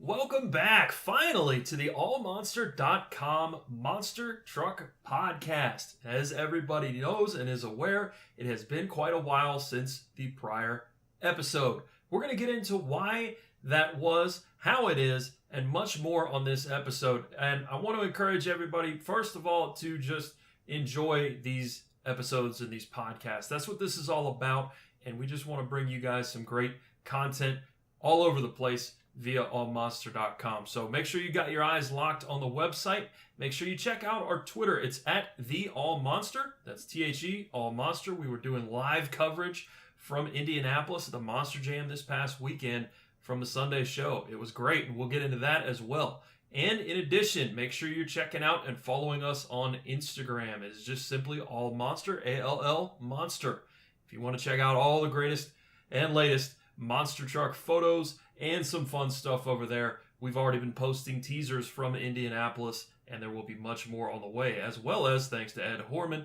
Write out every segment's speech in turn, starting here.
Welcome back, finally, to the AllMonster.com Monster Truck Podcast. As everybody knows and is aware, it has been quite a while since the prior episode. We're going to get into why that was, how it is, and much more on this episode. And I want to encourage everybody, first of all, to just enjoy these episodes and these podcasts. That's what this is all about. And we just want to bring you guys some great content all over the place via allmonster.com. So make sure you got your eyes locked on the website. Make sure you check out our Twitter. It's at the AllMonster. That's THE AllMonster. We were doing live coverage from Indianapolis at the Monster Jam this past weekend from the Sunday show. It was great, and we'll get into that as well. And in addition, make sure you're checking out and following us on Instagram. It's just simply AllMonster, ALL Monster. If you want to check out all the greatest and latest monster truck photos and some fun stuff over there. We've already been posting teasers from Indianapolis, and there will be much more on the way, as well as, thanks to Ed Horman,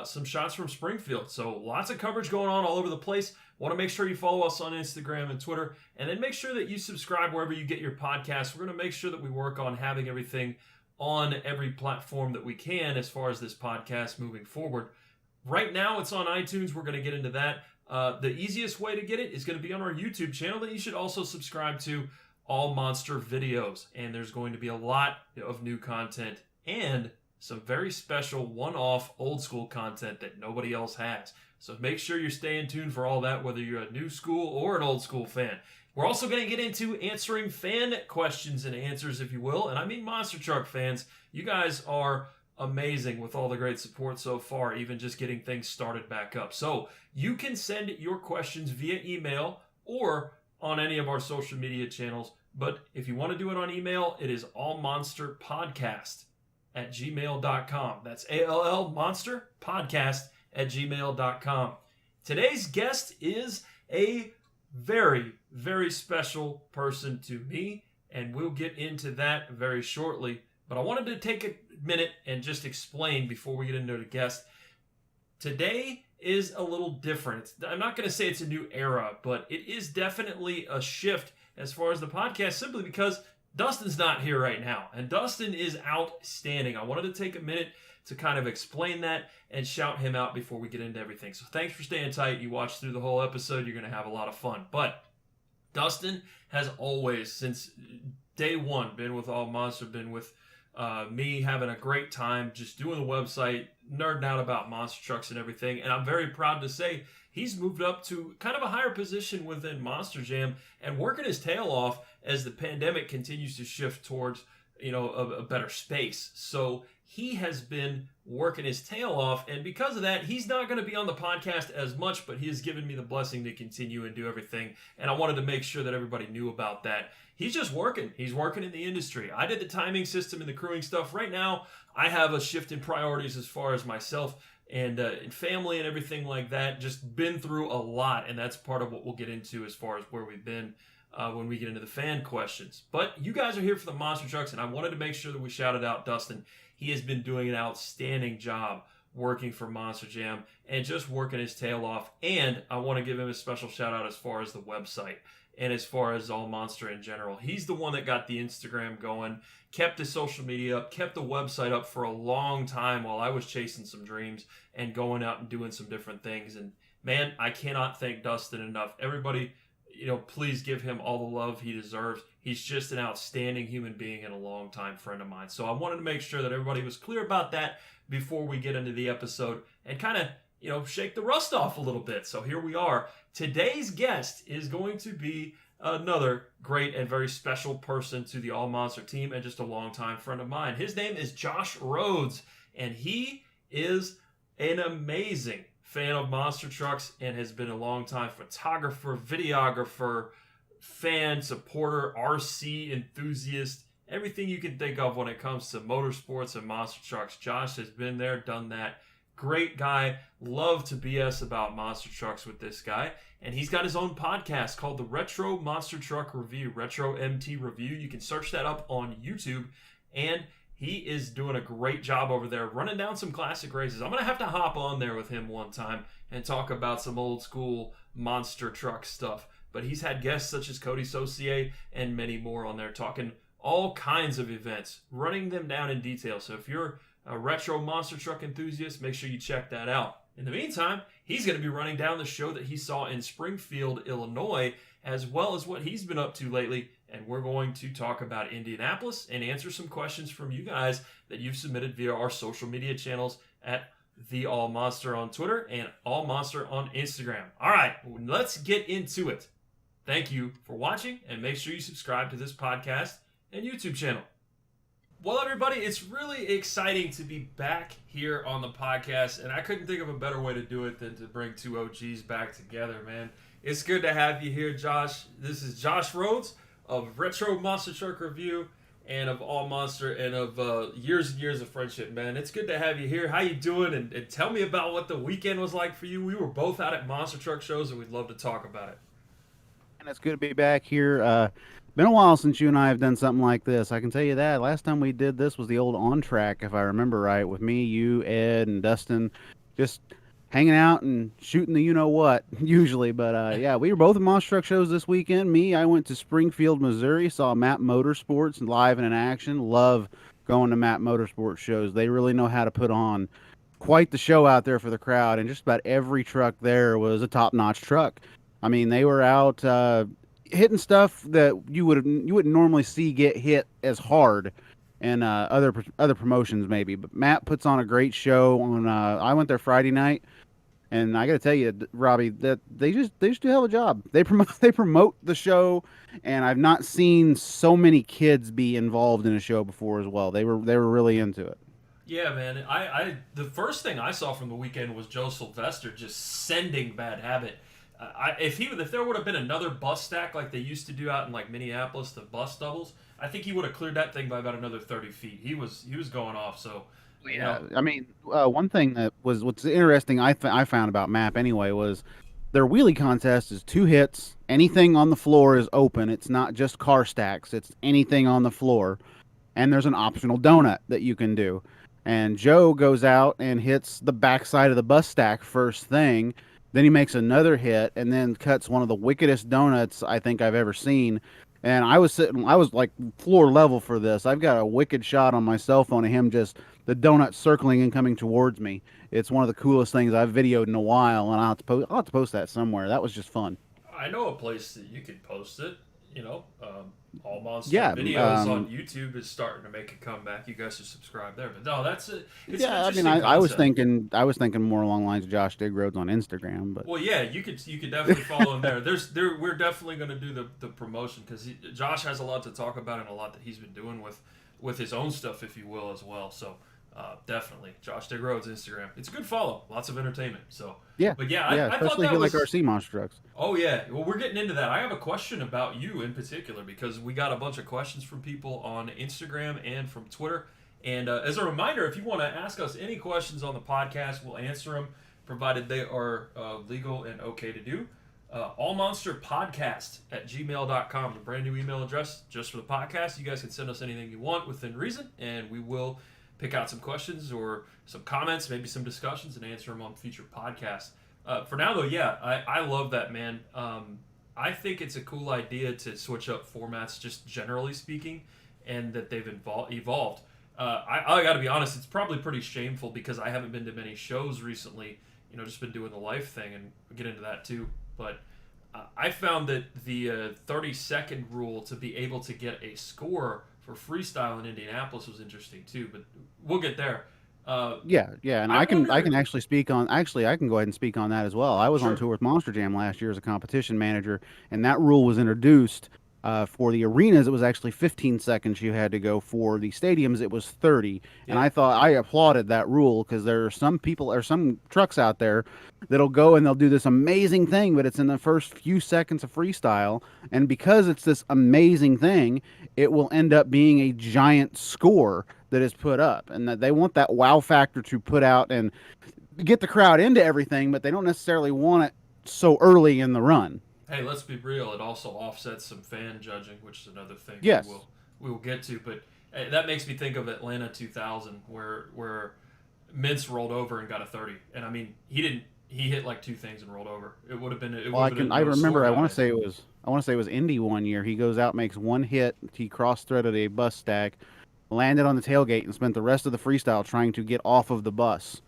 some shots from Springfield. So lots of coverage going on all over the place. Want to make sure you follow us on Instagram and Twitter, and then make sure that you subscribe wherever you get your podcasts. We're going to make sure that we work on having everything on every platform that we can as far as this podcast moving forward. Right now, it's on iTunes. We're going to get into that. The easiest way to get it is going to be on our YouTube channel that you should also subscribe to, All Monster Videos. And there's going to be a lot of new content and some very special one-off old school content that nobody else has. So make sure you're staying tuned for all that, whether you're a new school or an old school fan. We're also going to get into answering fan questions and answers, if you will. And I mean monster truck fans. You guys are amazing with all the great support so far, even just getting things started back up. So you can send your questions via email or on any of our social media channels. But if you want to do it on email, it is allmonsterpodcast@gmail.com. That's allmonsterpodcast@gmail.com. Today's guest is a very, very special person to me, and we'll get into that very shortly. But I wanted to take a minute and just explain before we get into the guest. Today is a little different. I'm not going to say it's a new era, but it is definitely a shift as far as the podcast, simply because Dustin's not here right now. And Dustin is outstanding. I wanted to take a minute to kind of explain that and shout him out before we get into everything. So thanks for staying tight. You watched through the whole episode. You're going to have a lot of fun. But Dustin has always, since day one, been with AllMonster, been with me, having a great time just doing the website, nerding out about monster trucks and everything. And I'm very proud to say he's moved up to kind of a higher position within Monster Jam and working his tail off as the pandemic continues to shift towards, a better space. So he has been working his tail off, and because of that, he's not going to be on the podcast as much, but he has given me the blessing to continue and do everything. And I wanted to make sure that everybody knew about that. He's just working. He's working in the industry. I did the timing system and the crewing stuff. Right now, I have a shift in priorities as far as myself and family and everything like that. Just been through a lot, and that's part of what we'll get into as far as where we've been when we get into the fan questions. But you guys are here for the monster trucks, and I wanted to make sure that we shouted out Dustin. He has been doing an outstanding job working for Monster Jam and just working his tail off. And I want to give him a special shout out as far as the website and as far as AllMonster in general. He's the one that got the Instagram going, kept the social media up, kept the website up for a long time while I was chasing some dreams and going out and doing some different things. And man, I cannot thank Dustin enough. Everybody, please give him all the love he deserves. He's just an outstanding human being and a longtime friend of mine. So I wanted to make sure that everybody was clear about that before we get into the episode and kind of, shake the rust off a little bit. So here we are. Today's guest is going to be another great and very special person to the AllMonster team and just a longtime friend of mine. His name is Josh Rhodes, and he is an amazing fan of monster trucks and has been a longtime photographer, videographer, fan, supporter, RC enthusiast, everything you can think of when it comes to motorsports and monster trucks. Josh has been there, done that. Great guy. Love to BS about monster trucks with this guy. And he's got his own podcast called the Retro Monster Truck Review, Retro MT Review. You can search that up on YouTube. And he is doing a great job over there, running down some classic races. I'm going to have to hop on there with him one time and talk about some old school monster truck stuff. but he's had guests such as Cody Saucier and many more on there talking all kinds of events, running them down in detail. So if you're a retro monster truck enthusiast, make sure you check that out. In the meantime, he's going to be running down the show that he saw in Springfield, Illinois, as well as what he's been up to lately. And we're going to talk about Indianapolis and answer some questions from you guys that you've submitted via our social media channels at the AllMonster on Twitter and AllMonster on Instagram. All right, let's get into it. Thank you for watching, and make sure you subscribe to this podcast and YouTube channel. Well, everybody, it's really exciting to be back here on the podcast, and I couldn't think of a better way to do it than to bring two OGs back together, man. It's good to have you here, Josh. This is Josh Rhodes of Retro Monster Truck Review and of AllMonster and of years and years of friendship, man. It's good to have you here. How you doing? And tell me about what the weekend was like for you. We were both out at monster truck shows, and we'd love to talk about it. And it's good to be back here. Been a while since you and I have done something like this. I can tell you that. Last time we did this was the old On Track, if I remember right, with me, you, Ed, and Dustin, just hanging out and shooting the you-know-what, usually. But, yeah, we were both at monster truck shows this weekend. I went to Springfield, Missouri, saw Matt Motorsports live and in action. Love going to Matt Motorsports shows. They really know how to put on quite the show out there for the crowd, and just about every truck there was a top-notch truck. I mean, they were out hitting stuff that you wouldn't normally see get hit as hard in other promotions maybe. But Matt puts on a great show. I went there Friday night, and I got to tell you, Robbie, that they just do a hell of a job. They promote the show, and I've not seen so many kids be involved in a show before as well. They were really into it. Yeah, man. The first thing I saw from the weekend was Joe Sylvester just sending Bad Habit. If there would have been another bus stack like they used to do out in like Minneapolis, the bus doubles, I think he would have cleared that thing by about another 30 feet. He was going off. So yeah, I mean, one thing that was what's interesting I found about MAP anyway was their wheelie contest is 2 hits. Anything on the floor is open. It's not just car stacks. It's anything on the floor, and there's an optional donut that you can do. And Joe goes out and hits the backside of the bus stack first thing. Then he makes another hit and then cuts one of the wickedest donuts I think I've ever seen. And I was like floor level for this. I've got a wicked shot on my cell phone of him just the donut circling and coming towards me. It's one of the coolest things I've videoed in a while, and I'll have to post that somewhere. That was just fun. I know a place that you could post it. AllMonster videos on YouTube is starting to make a comeback. You guys should subscribe there. But no, that's it. I mean, I was thinking more along the lines of Josh Digroads on Instagram. But well, yeah, you could definitely follow him there. We're definitely going to do the promotion because Josh has a lot to talk about and a lot that he's been doing with his own stuff, if you will, as well. So definitely Josh Digroads Instagram. It's a good follow. Lots of entertainment. So yeah, but yeah, I especially thought that if you was like RC monster trucks. Oh yeah, well we're getting into that. I have a question about you in particular because we got a bunch of questions from people on Instagram and from Twitter. And as a reminder, if you want to ask us any questions on the podcast, we'll answer them, provided they are legal and okay to do. AllMonsterPodcast@gmail.com, the brand new email address just for the podcast. You guys can send us anything you want within reason, and we will pick out some questions or some comments, maybe some discussions, and answer them on future podcasts. For now, though, yeah, I love that, man. I think it's a cool idea to switch up formats, just generally speaking, and that they've evolved. I got to be honest, it's probably pretty shameful because I haven't been to many shows recently. Just been doing the life thing, and we'll get into that too. But I found that the 30-second rule to be able to get a score for freestyle in Indianapolis was interesting too. But we'll get there. Yeah, and I can actually speak on. Actually, I can go ahead and speak on that as well. I was on tour with Monster Jam last year as a competition manager, and that rule was introduced. For the arenas, it was actually 15 seconds you had to go. For the stadiums, it was 30. Yeah. And I applauded that rule because there are some people or some trucks out there that'll go and they'll do this amazing thing, but it's in the first few seconds of freestyle. And because it's this amazing thing, it will end up being a giant score that is put up. And that they want that wow factor to put out and get the crowd into everything, but they don't necessarily want it so early in the run. Hey, let's be real. It also offsets some fan judging, which is another thing we will get to. But that makes me think of Atlanta 2000, where Mintz rolled over and got a 30. And I mean, he didn't he hit like two things and rolled over. It would have been. It Well, would have been I a remember. score I guy. want to say it was. I want to say it was Indy one year. He goes out, makes one hit. He cross-threaded a bus stack, landed on the tailgate, and spent the rest of the freestyle trying to get off of the bus.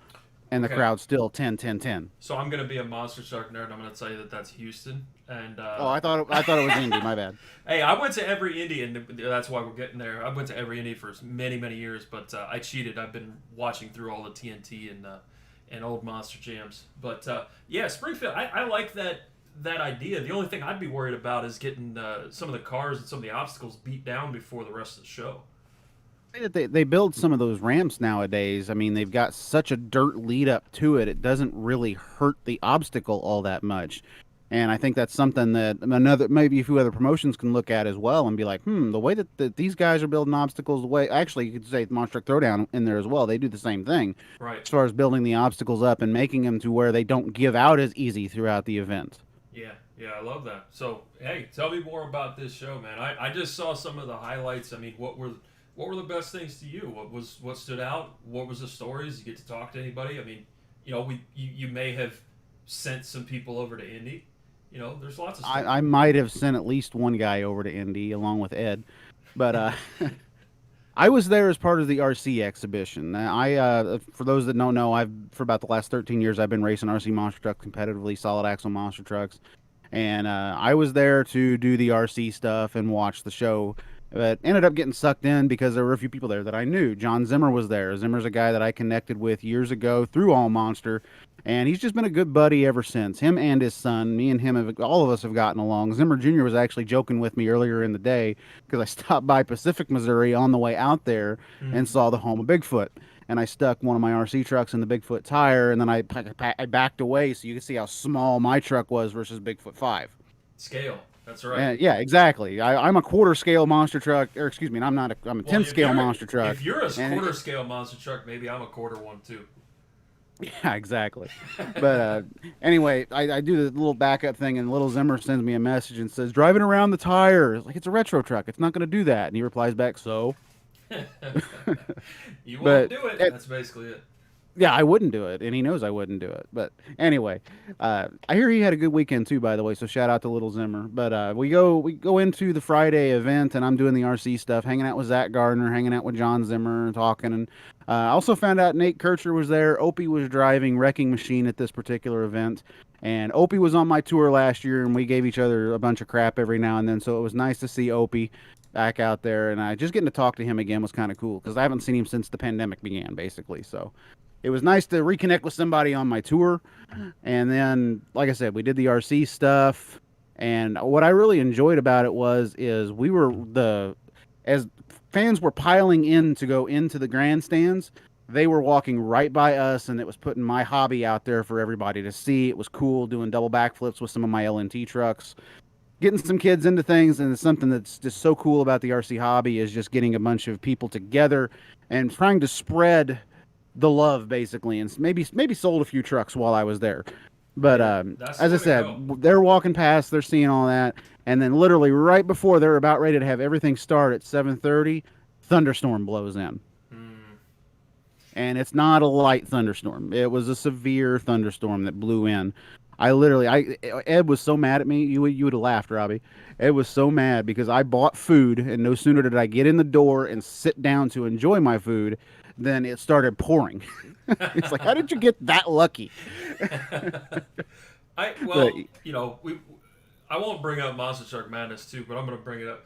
And the Okay, crowd still 10, 10, 10. so I'm gonna be a monster truck nerd. And I'm gonna tell you that that's Houston. And Oh, I thought it was Indy. My bad. hey, I went to every Indy, and that's why we're getting there. I went to every Indy for many years, but I cheated. I've been watching through all the TNT and old Monster jams. But yeah, Springfield. I like that idea. The only thing I'd be worried about is getting some of the cars and some of the obstacles beat down before the rest of the show. They build some of those ramps nowadays. I mean, they've got such a dirt lead up to it. It doesn't really hurt the obstacle all that much. And I think that's something that maybe a few other promotions can look at as well and be like, the way that these guys are building obstacles, the way actually you could say Monster Truck Throwdown in there as well. They do the same thing Right. as far as building the obstacles up and making them to where they don't give out as easy throughout the event. Yeah, yeah, I love that. So, hey, tell me more about this show, man. I just saw some of the highlights. I mean, what were the best things to you? What stood out? What was the stories? You get to talk to anybody? I mean, you may have sent some people over to Indy. There's lots of stuff. I might have sent at least one guy over to Indy along with Ed, but I was there as part of the RC exhibition. For those that don't know, for about the last 13 years I've been racing RC monster trucks competitively, solid axle monster trucks, and I was there to do the RC stuff and watch the show. But ended up getting sucked in because there were a few people there that I knew. John Zimmer was there. Zimmer's a guy that I connected with years ago through AllMonster, and he's just been a good buddy ever since. Him and his son, me and him, all of us have gotten along. Zimmer Jr. was actually joking with me earlier in the day because I stopped by Pacific, Missouri on the way out there and saw the home of Bigfoot. And I stuck one of my RC trucks in the Bigfoot tire, and then I backed away so you can see how small my truck was versus Bigfoot 5. Scale. That's right. Yeah, exactly. I'm a quarter scale monster truck, or excuse me, I'm not. I'm a 10 scale monster truck. If you're a quarter scale monster truck, maybe I'm a quarter one too. Yeah, exactly. But anyway, I do the little backup thing, and little Zimmer sends me a message and says, "Driving around the tire." It's like, it's a retro truck. It's not going to do that. And he replies back, "So." You won't But do it. That's basically it. yeah, I wouldn't do it, and he knows I wouldn't do it. But anyway, I hear he had a good weekend too, by the way. So shout out to Little Zimmer. But we go into the Friday event, and I'm doing the RC stuff, hanging out with Zach Gardner, hanging out with John Zimmer, and talking. And I also found out Nate Kircher was there. Opie was driving Wrecking Machine at this particular event, and Opie was on my tour last year, and we gave each other a bunch of crap every now and then. So it was nice to see Opie back out there, and just getting to talk to him again was kind of cool because I haven't seen him since the pandemic began, basically. So it was nice to reconnect with somebody on my tour. And then, like I said, we did the RC stuff. And what I really enjoyed about it is we were as fans were piling in to go into the grandstands, they were walking right by us, and it was putting my hobby out there for everybody to see. It was cool doing double backflips with some of my LNT trucks, getting some kids into things. And it's something that's just so cool about the RC hobby is just getting a bunch of people together and trying to spread the love, basically, and maybe sold a few trucks while I was there. But as I said, they're walking past, they're seeing all that, and then literally right before they're about ready to have everything start at 7:30, thunderstorm blows in. And it's not a light thunderstorm. It was a severe thunderstorm that blew in. Ed was so mad at me. You would have laughed, Robbie. Ed was so mad because I bought food, and no sooner did I get in the door and sit down to enjoy my food than it started pouring. It's like, how did you get that lucky? I won't bring up Monster Truck Madness too, but I'm going to bring it up.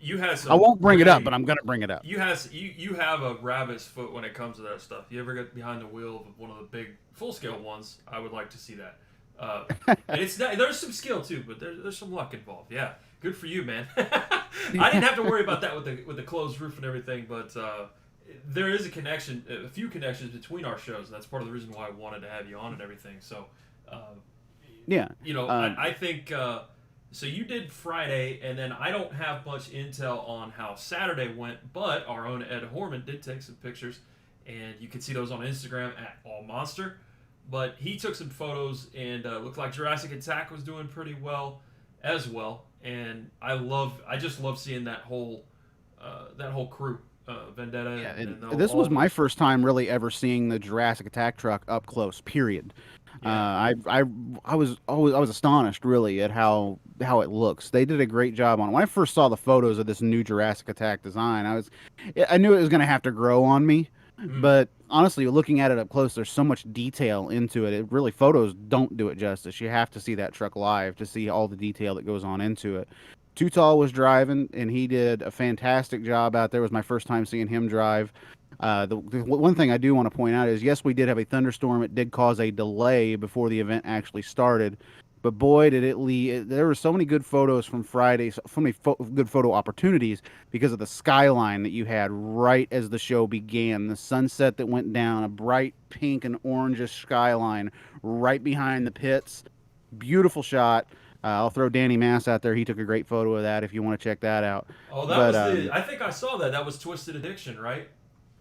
You had some. I won't bring it up, but I'm going to bring it up. You have a rabbit's foot when it comes to that stuff. You ever get behind the wheel of one of the big full scale ones? I would like to see that. And it's not, there's some skill too, but there's some luck involved. Yeah, good for you, man. I didn't have to worry about that with the closed roof and everything, but there is a few connections between our shows, and that's part of the reason why I wanted to have you on and everything. So, yeah, I think so. You did Friday, and then I don't have much intel on how Saturday went, but our own Ed Horman did take some pictures, and you can see those on Instagram at AllMonster. But he took some photos, and looked like Jurassic Attack was doing pretty well as well. And I just love seeing that whole crew. Vendetta, Yeah, and and this all was my those. first time really ever seeing the Jurassic Attack truck up close. Period. Yeah, I was astonished really at how it looks. They did a great job on it. When I first saw the photos of this new Jurassic Attack design, I knew it was going to have to grow on me. mm, But honestly, looking at it up close, there's so much detail into it. It really photos don't do it justice. You have to see that truck live to see all the detail that goes on into it. Too Tall was driving, and he did a fantastic job out there. It was my first time seeing him drive. The one thing I do want to point out is, yes, we did have a thunderstorm. It did cause a delay before the event actually started. But boy, did it lead. There were so many good photos from Friday, so many good photo opportunities because of the skyline that you had right as the show began. The sunset that went down, a bright pink and orangish skyline right behind the pits. Beautiful shot. I'll throw Danny Mass out there. He took a great photo of that if you want to check that out. oh, that But was the. I think I saw that. That was Twisted Addiction, right?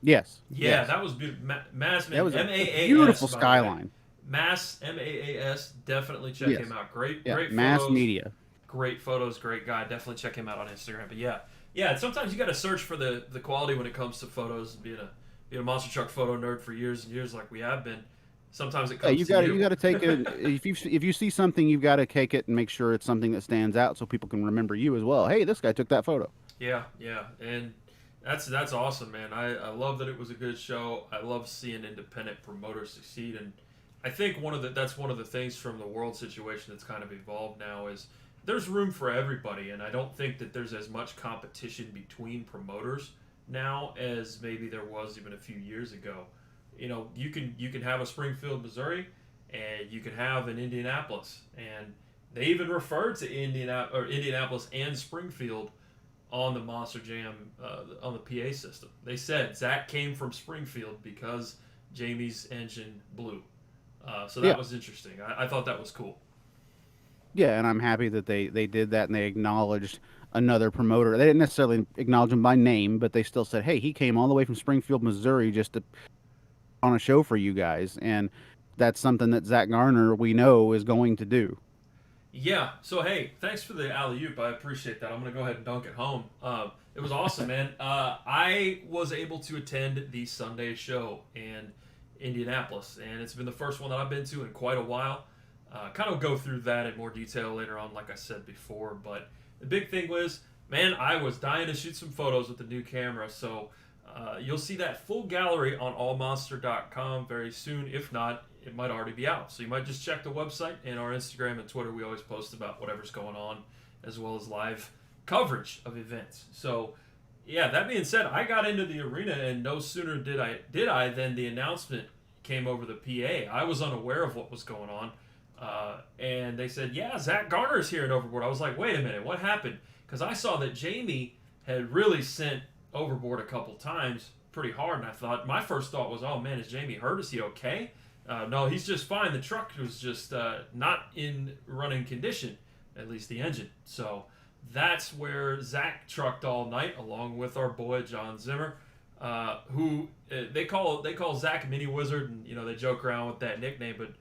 yes, Yeah, yes, that was beautiful. that Massman, was a MAAS, beautiful by the way. skyline. Mass, MAAS. Definitely check Yes, him out. Great, yeah, great Mass photos. Media. Great photos. Great guy. Definitely check him out on Instagram. But yeah, yeah. Sometimes you got to search for the quality when it comes to photos. Being a monster truck photo nerd for years and years, like we have been. Sometimes it Yeah, comes to you you. got to take it. If you see something, you've got to take it and make sure it's something that stands out, so people can remember you as well. Hey, this guy took that photo. Yeah, yeah, and that's awesome, man. I love that it was a good show. I love seeing independent promoters succeed, and I think that's one of the things from the world situation that's kind of evolved now is there's room for everybody, and I don't think that there's as much competition between promoters now as maybe there was even a few years ago. You can have a Springfield, Missouri, and you can have an Indianapolis, and they even referred to Indianapolis and Springfield on the Monster Jam on the PA system. They said Zach came from Springfield because Jamie's engine blew. So that Yeah, was interesting. I thought that was cool. yeah, and I'm happy that they did that and they acknowledged another promoter. They didn't necessarily acknowledge him by name, but they still said, "Hey, he came all the way from Springfield, Missouri, just to on a show for you guys," and that's something that Zach Garner we know is going to do. Yeah. So hey, thanks for the alley oop. I appreciate that. I'm gonna go ahead and dunk it home. It was awesome, man. I was able to attend the Sunday show in Indianapolis, and it's been the first one that I've been to in quite a while. Kind of go through that in more detail later on, like I said before. But the big thing was, man, I was dying to shoot some photos with the new camera. So you'll see that full gallery on allmonster.com very soon. If not, it might already be out. So you might just check the website and our Instagram and Twitter. We always post about whatever's going on, as well as live coverage of events. So yeah, that being said, I got into the arena, and no sooner did I than the announcement came over the PA. I was unaware of what was going on, and they said, "Yeah, Zach Garner's here at Overboard." I was like, "Wait a minute, what happened?" Because I saw that Jamie had really sent Overboard a couple times pretty hard, and I thought my first thought was, "Oh man, is Jamie hurt? Is he okay?" No, he's just fine. The truck was just not in running condition, at least the engine. So that's where Zach trucked all night, along with our boy John Zimmer, who they call Zach Mini Wizard, and they joke around with that nickname. But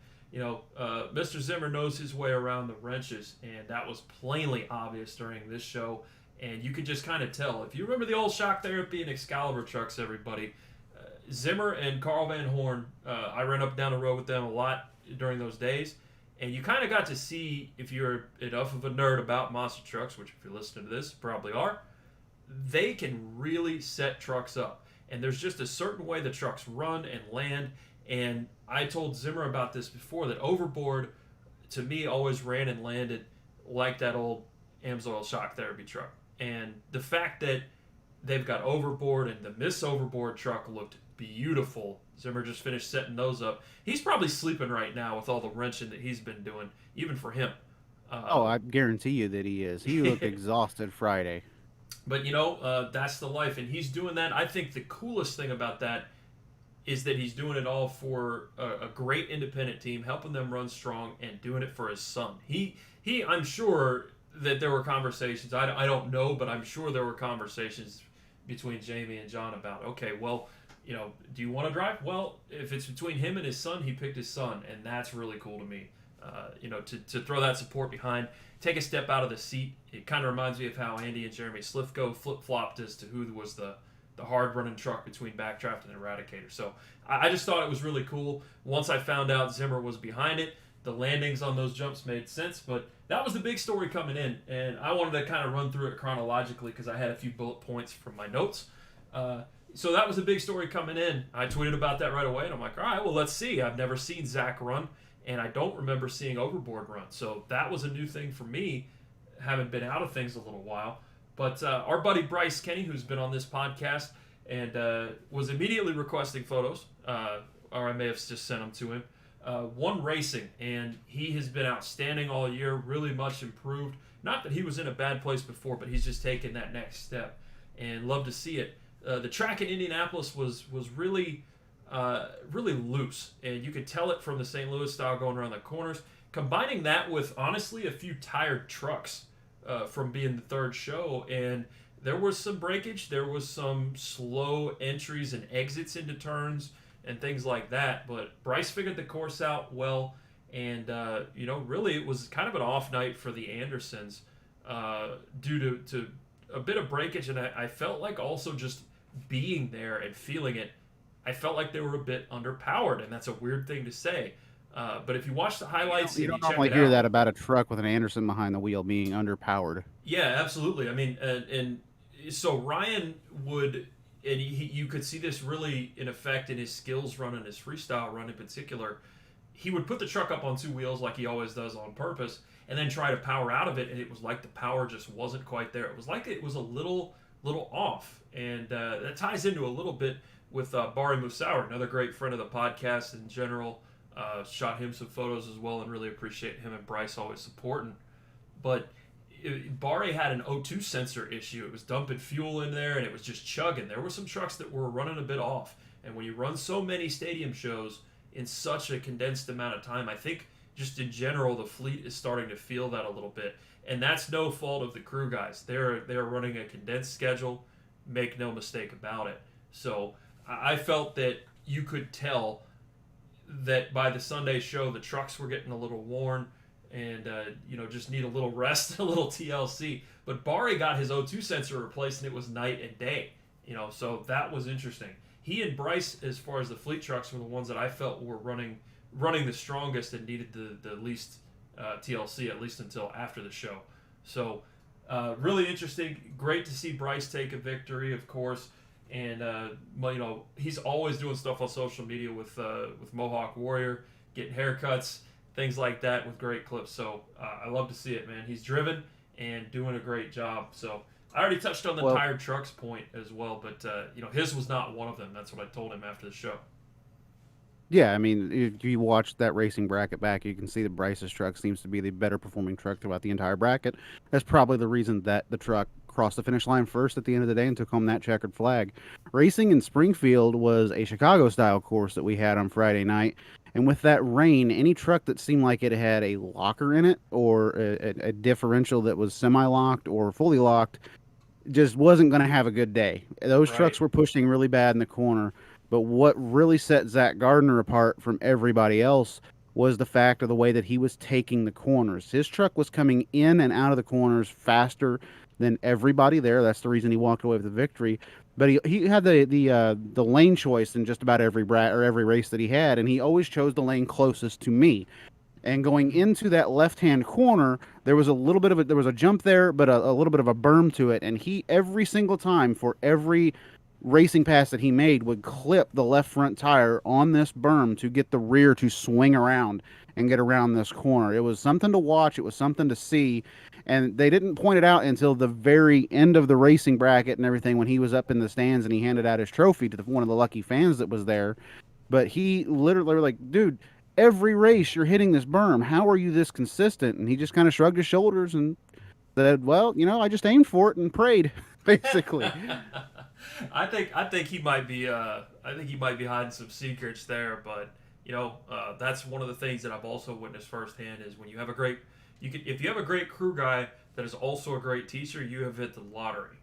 Mr. Zimmer knows his way around the wrenches, and that was plainly obvious during this show. And you could just kind of tell. If you remember the old Shock Therapy and Excalibur trucks, everybody, Zimmer and Carl Van Horn, I ran up and down the road with them a lot during those days. And you kind of got to see, if you're enough of a nerd about monster trucks, which if you're listening to this, you probably are, they can really set trucks up. And there's just a certain way the trucks run and land. And I told Zimmer about this before, that Overboard, to me, always ran and landed like that old Amsoil Shock Therapy truck. And the fact that they've got Overboard, and the Miss Overboard truck looked beautiful. Zimmer just finished setting those up. He's probably sleeping right now with all the wrenching that he's been doing, even for him. Oh, Um, I guarantee you that he is. He looked exhausted Friday. but that's the life, and he's doing that. I think the coolest thing about that is that he's doing it all for a great independent team, helping them run strong, and doing it for his son. I'm sure that there were conversations. I don't know, but I'm sure there were conversations between Jamie and John about, okay, well, do you want to drive? Well, if it's between him and his son, he picked his son, and that's really cool to me. To throw that support behind, take a step out of the seat. It kind of reminds me of how Andy and Jeremy Slifko flip-flopped as to who was the the hard running truck between Backdraft and Eradicator. So I just thought it was really cool. Once I found out Zimmer was behind it, the landings on those jumps made sense. But that was the big story coming in, and I wanted to kind of run through it chronologically because I had a few bullet points from my notes. So that was a big story coming in. I tweeted about that right away, and I'm like, all right, well, let's see. I've never seen Zach run, and I don't remember seeing Overboard run. So that was a new thing for me, having been out of things a little while. But our buddy Bryce Kenny, who's been on this podcast, and was immediately requesting photos, or I may have just sent them to him, won racing, and he has been outstanding all year, really much improved. Not that he was in a bad place before, but he's just taken that next step, and love to see it. The track in Indianapolis was really really loose, and you could tell it from the St. Louis style going around the corners. Combining that with honestly a few tired trucks from being the third show, and there was some breakage, there was some slow entries and exits into turns and things like that. But Bryce figured the course out well, and really it was kind of an off night for the Andersons due to a bit of breakage, and I felt like also just being there and feeling it, I felt like they were a bit underpowered, and that's a weird thing to say. But if you watch the highlights, you and don't check normally it hear out, that about a truck with an Anderson behind the wheel being underpowered. yeah, absolutely. I mean, and so Ryan would, and you could see this really in effect in his skills run and his freestyle run in particular. He would put the truck up on two wheels like he always does on purpose, and then try to power out of it, and it was like the power just wasn't quite there. It was like it was a little off, and that ties into a little bit with Bari Musauer, another great friend of the podcast in general. Shot him some photos as well, and really appreciate him and Bryce always supporting. But Bari had an O2 sensor issue. It was dumping fuel in there, and it was just chugging. There were some trucks that were running a bit off. And when you run so many stadium shows in such a condensed amount of time, I think just in general the fleet is starting to feel that a little bit. And that's no fault of the crew guys. They're running a condensed schedule. Make no mistake about it. So I felt that you could tell that by the Sunday show the trucks were getting a little worn and just need a little rest, a little TLC. But Bari got his O2 sensor replaced, and it was night and day. So that was interesting. He and Bryce, as far as the fleet trucks, were the ones that I felt were running the strongest and needed the least TLC, at least until after the show. So really interesting. Great to see Bryce take a victory, of course. And he's always doing stuff on social media with Mohawk Warrior, getting haircuts, things like that with great clips. So I love to see it, man. He's driven and doing a great job. So I already touched on the tired trucks point as well, but his was not one of them. That's what I told him after the show. Yeah, I mean, if you watch that racing bracket back, you can see that Bryce's truck seems to be the better performing truck throughout the entire bracket. That's probably the reason that the truck crossed the finish line first at the end of the day and took home that checkered flag. Racing in Springfield was a Chicago-style course that we had on Friday night. And with that rain, any truck that seemed like it had a locker in it or a differential that was semi-locked or fully locked just wasn't going to have a good day. Those trucks were pushing really bad in the corner. But what really set Zach Gardner apart from everybody else was the fact of the way that he was taking the corners. His truck was coming in and out of the corners faster than everybody there. That's the reason he walked away with the victory. But he had the lane choice in just about every race that he had, and he always chose the lane closest to me. And going into that left-hand corner, there was a jump there, but a little bit of a berm to it. And he, every single time for every racing pass that he made, would clip the left front tire on this berm to get the rear to swing around and get around this corner. It was something to watch. It was something to see. And they didn't point it out until the very end of the racing bracket and everything, when he was up in the stands and he handed out his trophy to one of the lucky fans that was there. But he literally was like, dude, every race you're hitting this berm. How are you this consistent? And he just kind of shrugged his shoulders and said, well, I just aimed for it and prayed, basically. I think he might be hiding some secrets there, but that's one of the things that I've also witnessed firsthand is when you have if you have a great crew guy that is also a great teacher, you have hit the lottery.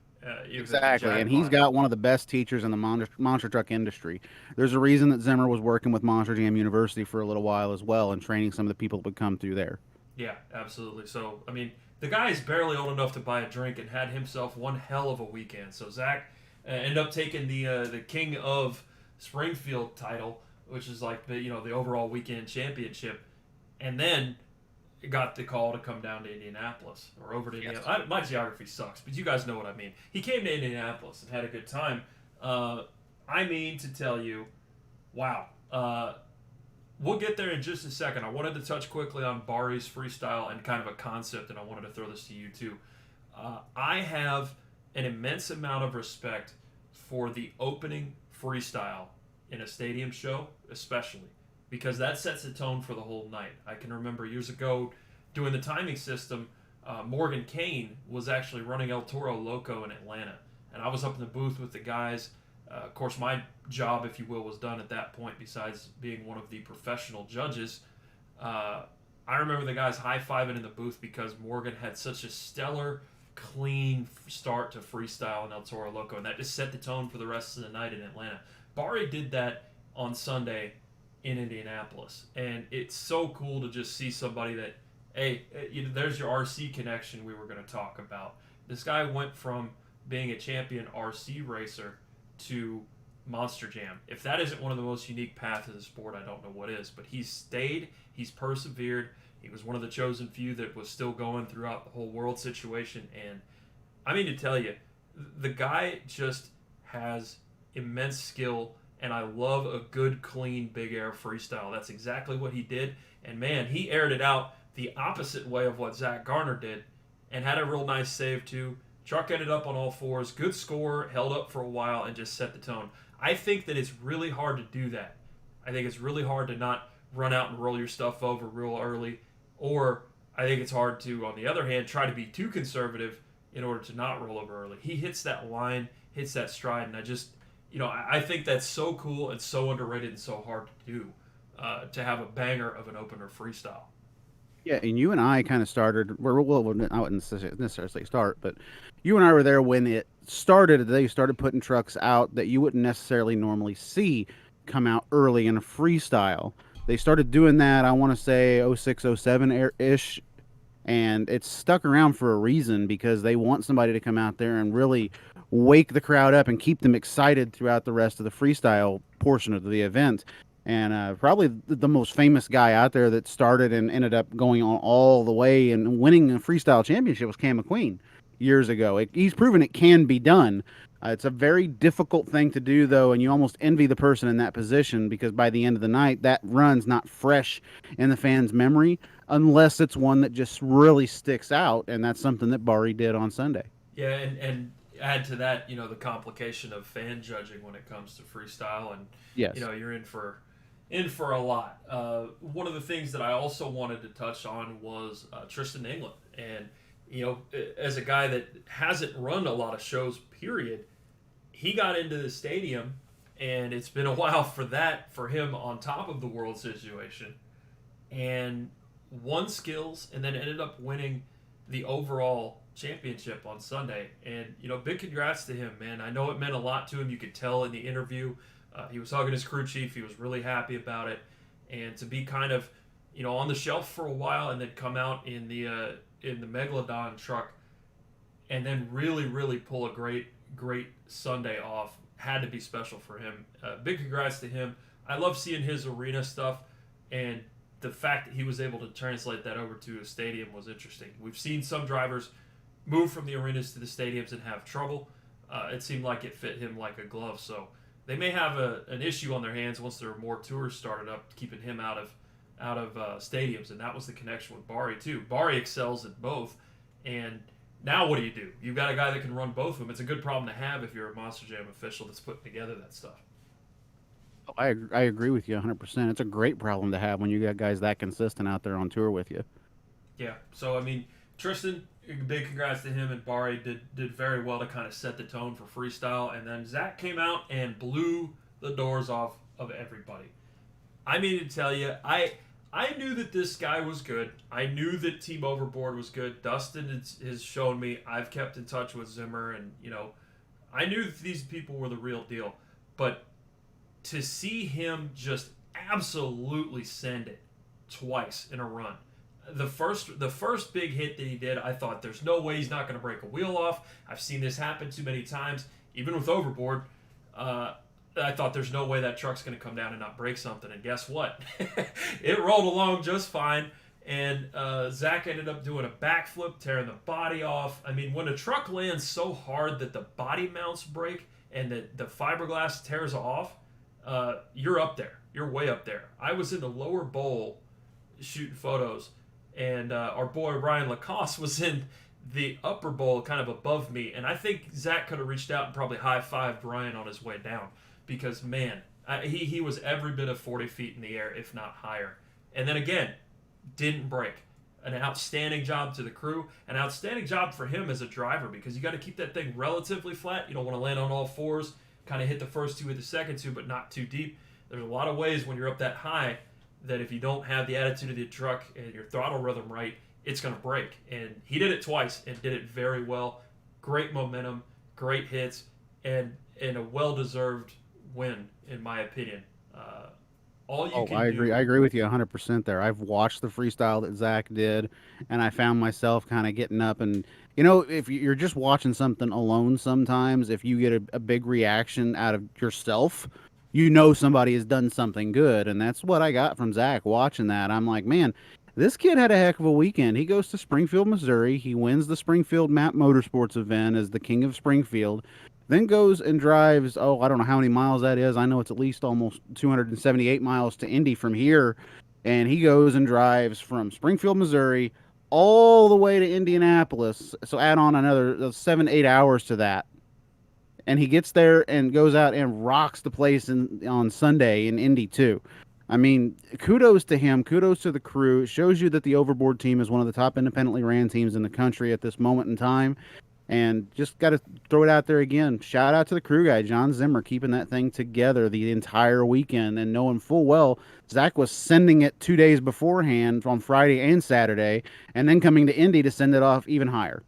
Exactly, and he's got one of the best teachers in the monster truck industry. There's a reason that Zimmer was working with Monster Jam University for a little while as well and training some of the people that would come through there. Yeah, absolutely. So, I mean, the guy is barely old enough to buy a drink and had himself one hell of a weekend. So, Zach, Ended up taking the King of Springfield title, which is like the overall weekend championship, and then got the call to come down to Indianapolis or over to Indianapolis. My geography sucks, but you guys know what I mean. He came to Indianapolis and had a good time. I mean to tell you, wow. We'll get there in just a second. I wanted to touch quickly on Bari's freestyle and kind of a concept, and I wanted to throw this to you too. I have an immense amount of respect for the opening freestyle in a stadium show, especially, because that sets the tone for the whole night. I can remember years ago doing the timing system, Morgan Kane was actually running El Toro Loco in Atlanta, and I was up in the booth with the guys. Of course, my job, if you will, was done at that point, besides being one of the professional judges. I remember the guys high-fiving in the booth because Morgan had such a stellar, clean start to freestyle in El Toro Loco, and that just set the tone for the rest of the night in Atlanta. Bari did that on Sunday in Indianapolis, and it's so cool to just see somebody that, hey, there's your RC connection we were going to talk about. This guy went from being a champion RC racer to Monster Jam. If that isn't one of the most unique paths of the sport, I don't know what is. But he's stayed, he's persevered. He was one of the chosen few that was still going throughout the whole world situation. And I mean to tell you, the guy just has immense skill, and I love a good, clean, big air freestyle. That's exactly what he did. And man, he aired it out the opposite way of what Zach Garner did and had a real nice save too. Truck ended up on all fours, good score, held up for a while, and just set the tone. I think that it's really hard to do that. I think it's really hard to not run out and roll your stuff over real early, or I think it's hard to, on the other hand, try to be too conservative in order to not roll over early. He hits that line, hits that stride, and I think that's so cool and so underrated and so hard to do, to have a banger of an opener freestyle. Yeah, and you and I kind of started. Well, I wouldn't necessarily say start, but you and I were there when it started. They started putting trucks out that you wouldn't necessarily normally see come out early in a freestyle. They started doing that, I want to say 06, 07 ish, and it's stuck around for a reason because they want somebody to come out there and really wake the crowd up and keep them excited throughout the rest of the freestyle portion of the event. And probably the most famous guy out there that started and ended up going on all the way and winning a freestyle championship was Cam McQueen years ago. He's proven it can be done. It's a very difficult thing to do, though, and you almost envy the person in that position because by the end of the night, that run's not fresh in the fans' memory unless it's one that just really sticks out, and that's something that Bari did on Sunday. Yeah, and add to that, the complication of fan judging when it comes to freestyle, and yes, you're in for a lot. One of the things that I also wanted to touch on was Tristan England. And, as a guy that hasn't run a lot of shows, period, he got into the stadium, and it's been a while for him on top of the world situation, and won skills, and then ended up winning the overall championship on Sunday. And, big congrats to him, man. I know it meant a lot to him. You could tell in the interview. He was hugging his crew chief. He was really happy about it. And to be kind of, on the shelf for a while and then come out in the Megalodon truck and then really, really pull a great Sunday off had to be special for him. Big congrats to him. I love seeing his arena stuff, and the fact that he was able to translate that over to a stadium was interesting. We've seen some drivers move from the arenas to the stadiums and have trouble. It seemed like it fit him like a glove, so they may have an issue on their hands once there are more tours started up, keeping him out of stadiums, and that was the connection with Bari too. Bari excels at both, and now what do? You've got a guy that can run both of them. It's a good problem to have if you're a Monster Jam official that's putting together that stuff. I agree with you 100%. It's a great problem to have when you got guys that consistent out there on tour with you. Yeah, so I mean, Tristan, big congrats to him, and Bari did very well to kind of set the tone for freestyle. And then Zach came out and blew the doors off of everybody. I mean to tell you, I knew that this guy was good. I knew that Team Overboard was good. Dustin has shown me. I've kept in touch with Zimmer, and I knew that these people were the real deal. But to see him just absolutely send it twice in a run. The first big hit that he did, I thought there's no way he's not going to break a wheel off. I've seen this happen too many times. even with overboard, I thought there's no way that truck's going to come down and not break something. And guess what? It rolled along just fine. And Zach ended up doing a backflip, tearing the body off. I mean, when a truck lands so hard that the body mounts break and the fiberglass tears off, you're up there. You're way up there. I was in the lower bowl shooting photos, and our boy Ryan Lacoste was in the upper bowl kind of above me. And I think Zach could have reached out and probably high-fived Ryan on his way down because, man, he was every bit of 40 feet in the air, if not higher. And then again, didn't break. An outstanding job to the crew. An outstanding job for him as a driver because you got to keep that thing relatively flat. You don't want to land on all fours, kind of hit the first two with the second two, but not too deep. There's a lot of ways when you're up that high that if you don't have the attitude of the truck and your throttle rhythm right, it's going to break. And he did it twice and did it very well. Great momentum, great hits, and a well-deserved win, in my opinion. I agree with you 100% there. I've watched the freestyle that Zach did, and I found myself kind of getting up and, if you're just watching something alone sometimes, if you get a big reaction out of yourself, somebody has done something good, and that's what I got from Zach watching that. I'm like, man, this kid had a heck of a weekend. He goes to Springfield, Missouri. He wins the Springfield Map Motorsports event as the King of Springfield. Then goes and drives, I don't know how many miles that is. I know it's at least almost 278 miles to Indy from here. And he goes and drives from Springfield, Missouri, all the way to Indianapolis. So add on another 7-8 hours to that. And he gets there and goes out and rocks the place on Sunday in Indy too. I mean, kudos to him. Kudos to the crew. It shows you that the Overboard team is one of the top independently ran teams in the country at this moment in time. And just got to throw it out there again. Shout out to the crew guy, John Zimmer, keeping that thing together the entire weekend and knowing full well Zach was sending it 2 days beforehand on Friday and Saturday, and then coming to Indy to send it off even higher.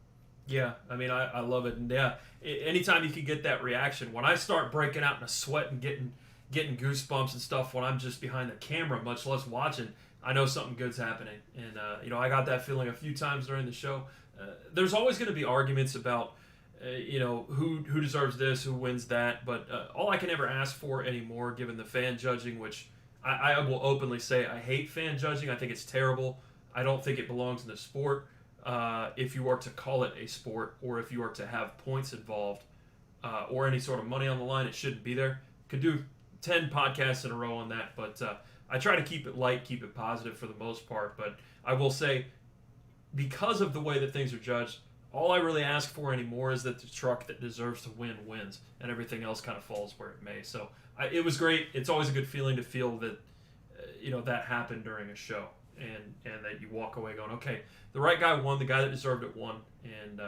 Yeah, I mean, I love it. And yeah, anytime you can get that reaction, when I start breaking out in a sweat and getting goosebumps and stuff when I'm just behind the camera, much less watching, I know something good's happening. And, I got that feeling a few times during the show. There's always going to be arguments about, who deserves this, who wins that. But all I can ever ask for anymore, given the fan judging, which I will openly say I hate fan judging. I think it's terrible. I don't think it belongs in the sport. If you are to call it a sport, or if you are to have points involved, or any sort of money on the line, it shouldn't be there. Could do 10 podcasts in a row on that, but I try to keep it light, keep it positive for the most part. But I will say, because of the way that things are judged, all I really ask for anymore is that the truck that deserves to win wins, and everything else kind of falls where it may. So it was great. It's always a good feeling to feel that that happened during a show, and that you walk away going, okay, the right guy won, the guy that deserved it won, and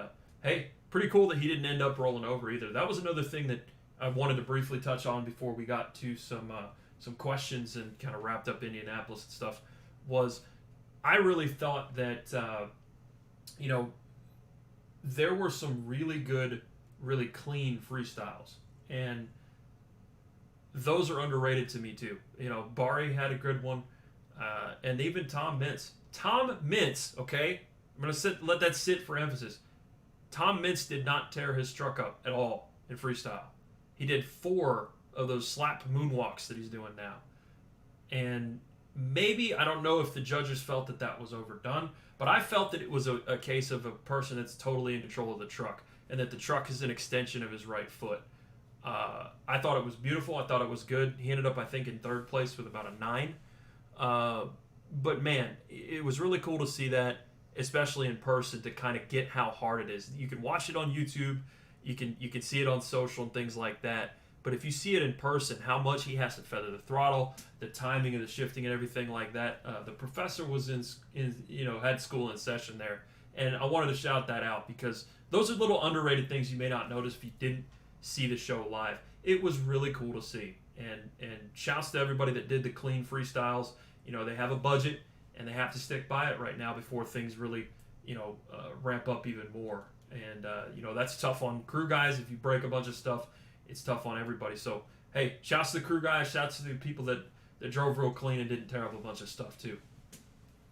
hey, pretty cool that he didn't end up rolling over either. That was another thing that I wanted to briefly touch on before we got to some questions and kind of wrapped up Indianapolis and stuff. Was I really thought that, there were some really good, really clean freestyles. And those are underrated to me, too. Bari had a good one. And even Tom Mintz. Tom Mintz, okay? I'm going to let that sit for emphasis. Tom Mintz did not tear his truck up at all in freestyle. He did 4 of those slap moonwalks that he's doing now. And maybe, I don't know if the judges felt that was overdone, but I felt that it was a case of a person that's totally in control of the truck, and that the truck is an extension of his right foot. I thought it was beautiful. I thought it was good. He ended up, I think, in 3rd place with about a 9. But man, it was really cool to see that, especially in person, to kind of get how hard it is. You can watch it on YouTube. You can see it on social and things like that. But if you see it in person, how much he has to feather the throttle, the timing of the shifting and everything like that. The professor was had school in session there. And I wanted to shout that out because those are little underrated things you may not notice if you didn't see the show live. It was really cool to see. And shouts to everybody that did the clean freestyles. They have a budget and they have to stick by it right now before things really, ramp up even more. And, that's tough on crew guys. If you break a bunch of stuff, it's tough on everybody. So, hey, shouts to the crew guys. Shouts to the people that drove real clean and didn't tear up a bunch of stuff, too.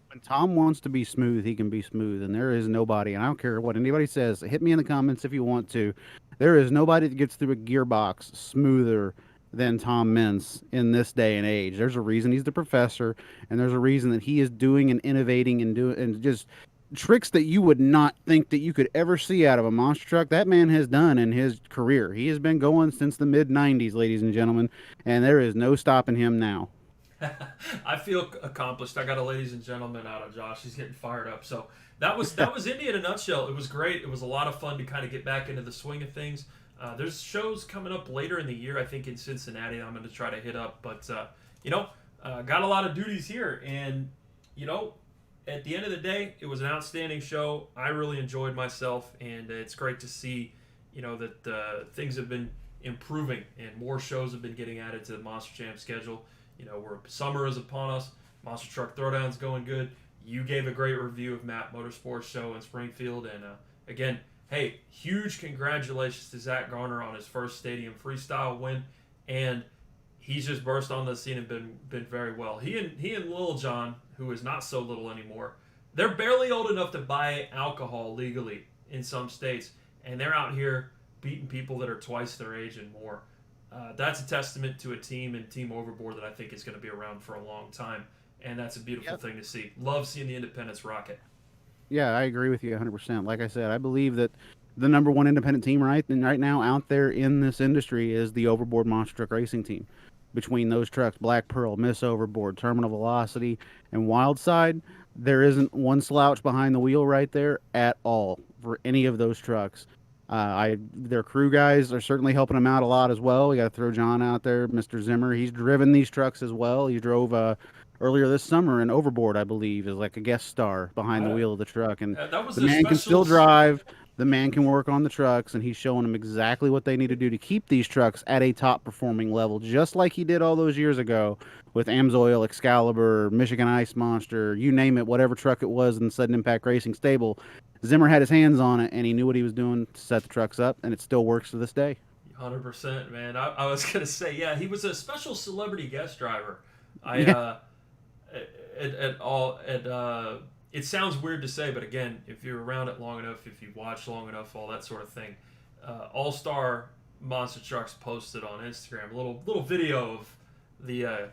When Tom wants to be smooth, he can be smooth, and there is nobody, and I don't care what anybody says. Hit me in the comments if you want to. There is nobody that gets through a gearbox smoother than Tom Mintz in this day and age. There's a reason he's the professor, and there's a reason that he is doing and innovating and doing and just tricks that you would not think that you could ever see out of a monster truck. That man has done in his career. He has been going since the mid '90s, ladies and gentlemen, and there is no stopping him now. I feel accomplished. I got a ladies and gentlemen out of Josh. He's getting fired up. So that was Indy in a nutshell. It was great. It was a lot of fun to kind of get back into the swing of things. There's shows coming up later in the year, I think in Cincinnati, I'm going to try to hit up. But, got a lot of duties here. And, at the end of the day, it was an outstanding show. I really enjoyed myself. And it's great to see, that things have been improving and more shows have been getting added to the Monster Jam schedule. Where summer is upon us. Monster Truck Throwdown's going good. You gave a great review of Matt Motorsports show in Springfield. And, again, hey, huge congratulations to Zach Garner on his first stadium freestyle win, and he's just burst on the scene and been very well. He and Lil John, who is not so little anymore, they're barely old enough to buy alcohol legally in some states, and they're out here beating people that are twice their age and more. That's a testament to a team and Team Overboard that I think is going to be around for a long time, and that's a beautiful thing to see. Love seeing the independents rock it. Yeah, I agree with you 100%. Like I said, I believe that the number one independent team right now out there in this industry is the Overboard Monster Truck Racing Team. Between those trucks, Black Pearl, Miss Overboard, Terminal Velocity, and Wildside, there isn't one slouch behind the wheel right there at all for any of those trucks. Their crew guys are certainly helping them out a lot as well. We got to throw John out there, Mr. Zimmer. He's driven these trucks as well. He drove earlier this summer in Overboard, I believe, as like a guest star behind the wheel of the truck. And the man can still drive. The man can work on the trucks, and he's showing them exactly what they need to do to keep these trucks at a top-performing level, just like he did all those years ago with Amsoil, Excalibur, Michigan Ice Monster, you name it, whatever truck it was in the Sudden Impact Racing stable. Zimmer had his hands on it, and he knew what he was doing to set the trucks up, and it still works to this day. 100%, man. I was going to say, yeah, he was a special celebrity guest driver. It sounds weird to say, but again, if you're around it long enough, if you watch long enough, all that sort of thing, All-Star Monster Trucks posted on Instagram a little video of the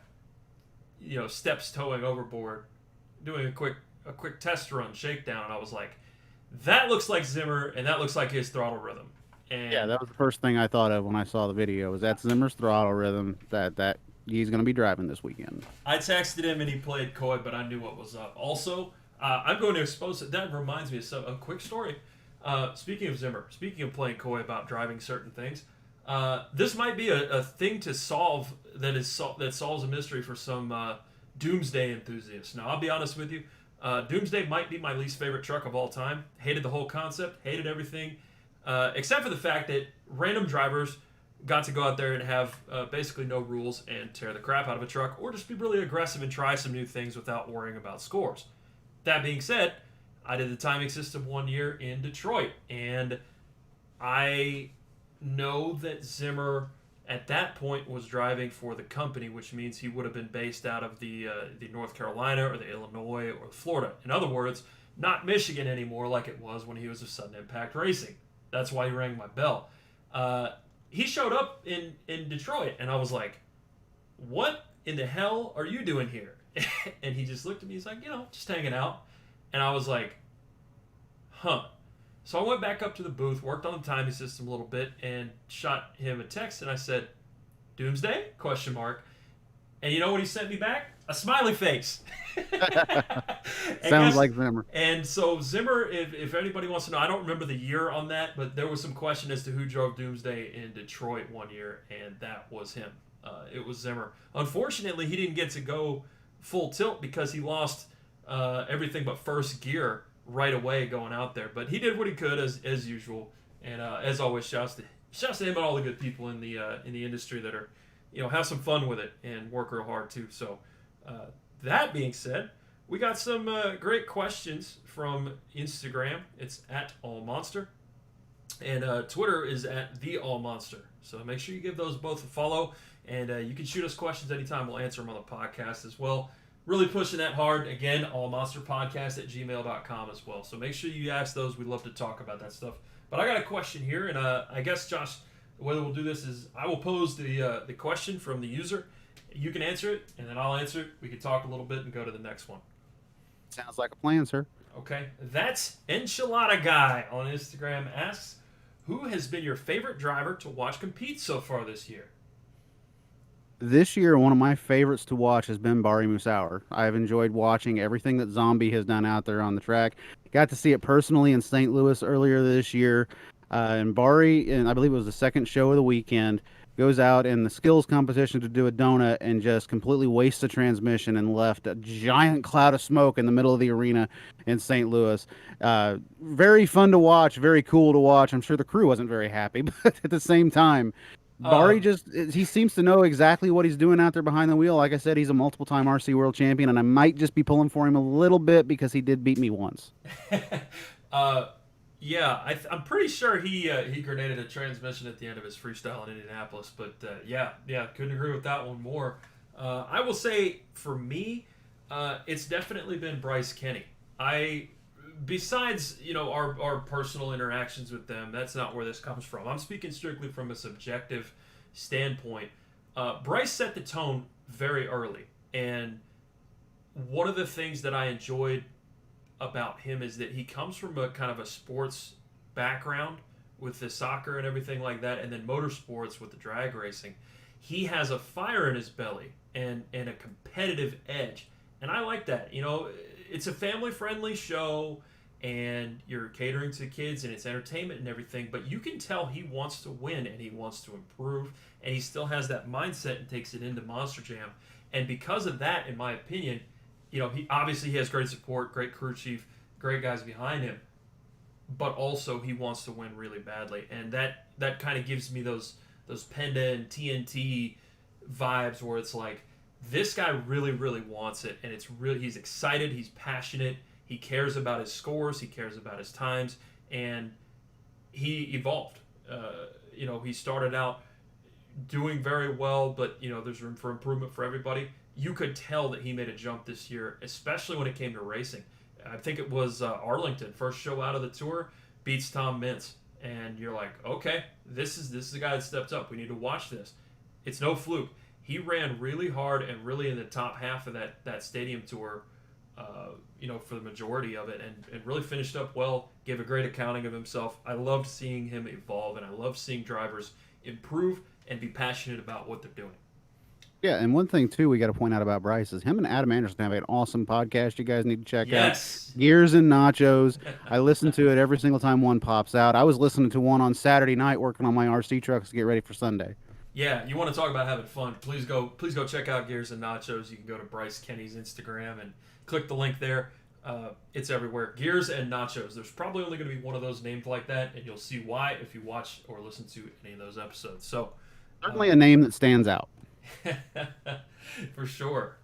steps towing Overboard, doing a quick test run shakedown, and I was like, that looks like Zimmer, and that looks like his throttle rhythm. And yeah, that was the first thing I thought of when I saw the video. Was that Zimmer's throttle rhythm that he's going to be driving this weekend? I texted him and he played coy, but I knew what was up. Also, I'm going to expose it. That reminds me of a quick story. Speaking of Zimmer, speaking of playing coy about driving certain things, this might be a thing to solve that solves a mystery for some Doomsday enthusiasts. Now, I'll be honest with you. Doomsday might be my least favorite truck of all time. Hated the whole concept. Hated everything. Except for the fact that random drivers got to go out there and have basically no rules and tear the crap out of a truck, or just be really aggressive and try some new things without worrying about scores. That being said, I did the timing system 1 year in Detroit, and I know that Zimmer at that point was driving for the company, which means he would have been based out of the North Carolina or the Illinois or Florida. In other words, not Michigan anymore like it was when he was with Sudden Impact Racing. That's why he rang my bell. He showed up in Detroit, and I was like, what in the hell are you doing here? And he just looked at me. He's like, just hanging out. And I was like, huh. So I went back up to the booth, worked on the timing system a little bit, and shot him a text, and I said, Doomsday? ? And you know what he sent me back? A smiley face. Sounds like Zimmer. And so Zimmer, if anybody wants to know, I don't remember the year on that, but there was some question as to who drove Doomsday in Detroit 1 year, and that was him. It was Zimmer. Unfortunately, he didn't get to go full tilt because he lost everything but first gear right away going out there. But he did what he could as usual, and as always, shouts to him and all the good people in the industry that are, have some fun with it and work real hard too. So that being said, we got some great questions from Instagram. It's at AllMonster, and Twitter is at the AllMonster. So make sure you give those both a follow, and you can shoot us questions anytime. We'll answer them on the podcast as well. Really pushing that hard. Again, allmonsterpodcast@gmail.com as well. So make sure you ask those. We love to talk about that stuff. But I got a question here, and I guess, Josh, the way that we'll do this is I will pose the question from the user. You can answer it, and then I'll answer it. We can talk a little bit and go to the next one. Sounds like a plan, sir. Okay. That's Enchilada Guy on Instagram asks, who has been your favorite driver to watch compete so far this year? This year, one of my favorites to watch has been Bari Musauer. I've enjoyed watching everything that Zombie has done out there on the track. Got to see it personally in St. Louis earlier this year. And Bari, and I believe it was the second show of the weekend, goes out in the skills competition to do a donut and just completely wastes the transmission and left a giant cloud of smoke in the middle of the arena in St. Louis. Very fun to watch, very cool to watch. I'm sure the crew wasn't very happy, but at the same time, Bari he seems to know exactly what he's doing out there behind the wheel. Like I said, he's a multiple-time RC world champion, and I might just be pulling for him a little bit because he did beat me once. Yeah, I'm pretty sure he grenaded a transmission at the end of his freestyle in Indianapolis. But yeah, couldn't agree with that one more. I will say for me, it's definitely been Bryce Kenny. Besides our personal interactions with them, that's not where this comes from. I'm speaking strictly from a subjective standpoint. Bryce set the tone very early, and one of the things that I enjoyed about him is that he comes from a kind of a sports background with the soccer and everything like that, and then motorsports with the drag racing. He has a fire in his belly and a competitive edge, and I like that. It's a family-friendly show, and you're catering to kids, and it's entertainment and everything, but you can tell he wants to win, and he wants to improve, and he still has that mindset and takes it into Monster Jam. And because of that, in my opinion, he has great support, great crew chief, great guys behind him, but also he wants to win really badly, and that kind of gives me those Penda and TNT vibes where it's like, this guy really, really wants it, and he's excited, he's passionate, he cares about his scores, he cares about his times, and he evolved. He started out doing very well, but there's room for improvement for everybody. You could tell that he made a jump this year, especially when it came to racing. I think it was Arlington, first show out of the tour, beats Tom Mintz, and you're like, okay, this is the guy that stepped up. We need to watch this. It's no fluke. He ran really hard and really in the top half of that stadium tour, for the majority of it, and really finished up well, gave a great accounting of himself. I loved seeing him evolve, and I love seeing drivers improve and be passionate about what they're doing. Yeah, and one thing, too, we got to point out about Bryce is him and Adam Anderson have an awesome podcast you guys need to check out. Gears and Nachos. I listen to it every single time one pops out. I was listening to one on Saturday night working on my RC trucks to get ready for Sunday. Yeah, you want to talk about having fun, please go check out Gears and Nachos. You can go to Bryce Kenny's Instagram and click the link there. It's everywhere. Gears and Nachos. There's probably only going to be one of those named like that, and you'll see why if you watch or listen to any of those episodes. So certainly a name that stands out. For sure.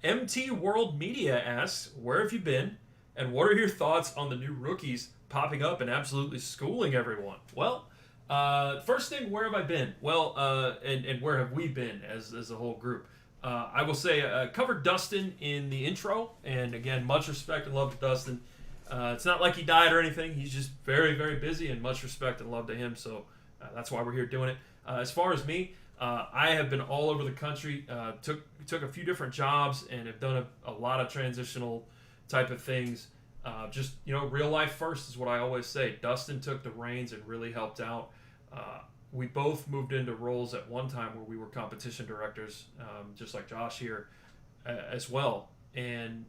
MT World Media asks, where have you been, and what are your thoughts on the new rookies popping up and absolutely schooling everyone? Well, first thing, where have I been? Well, and where have we been as a whole group? I will say, covered Dustin in the intro, and again, much respect and love to Dustin. It's not like he died or anything. He's just very, very busy, and much respect and love to him, so that's why we're here doing it. As far as me, I have been all over the country, took a few different jobs, and have done a lot of transitional type of things. Just, real life first is what I always say. Dustin took the reins and really helped out. We both moved into roles at one time where we were competition directors, just like Josh here as well, and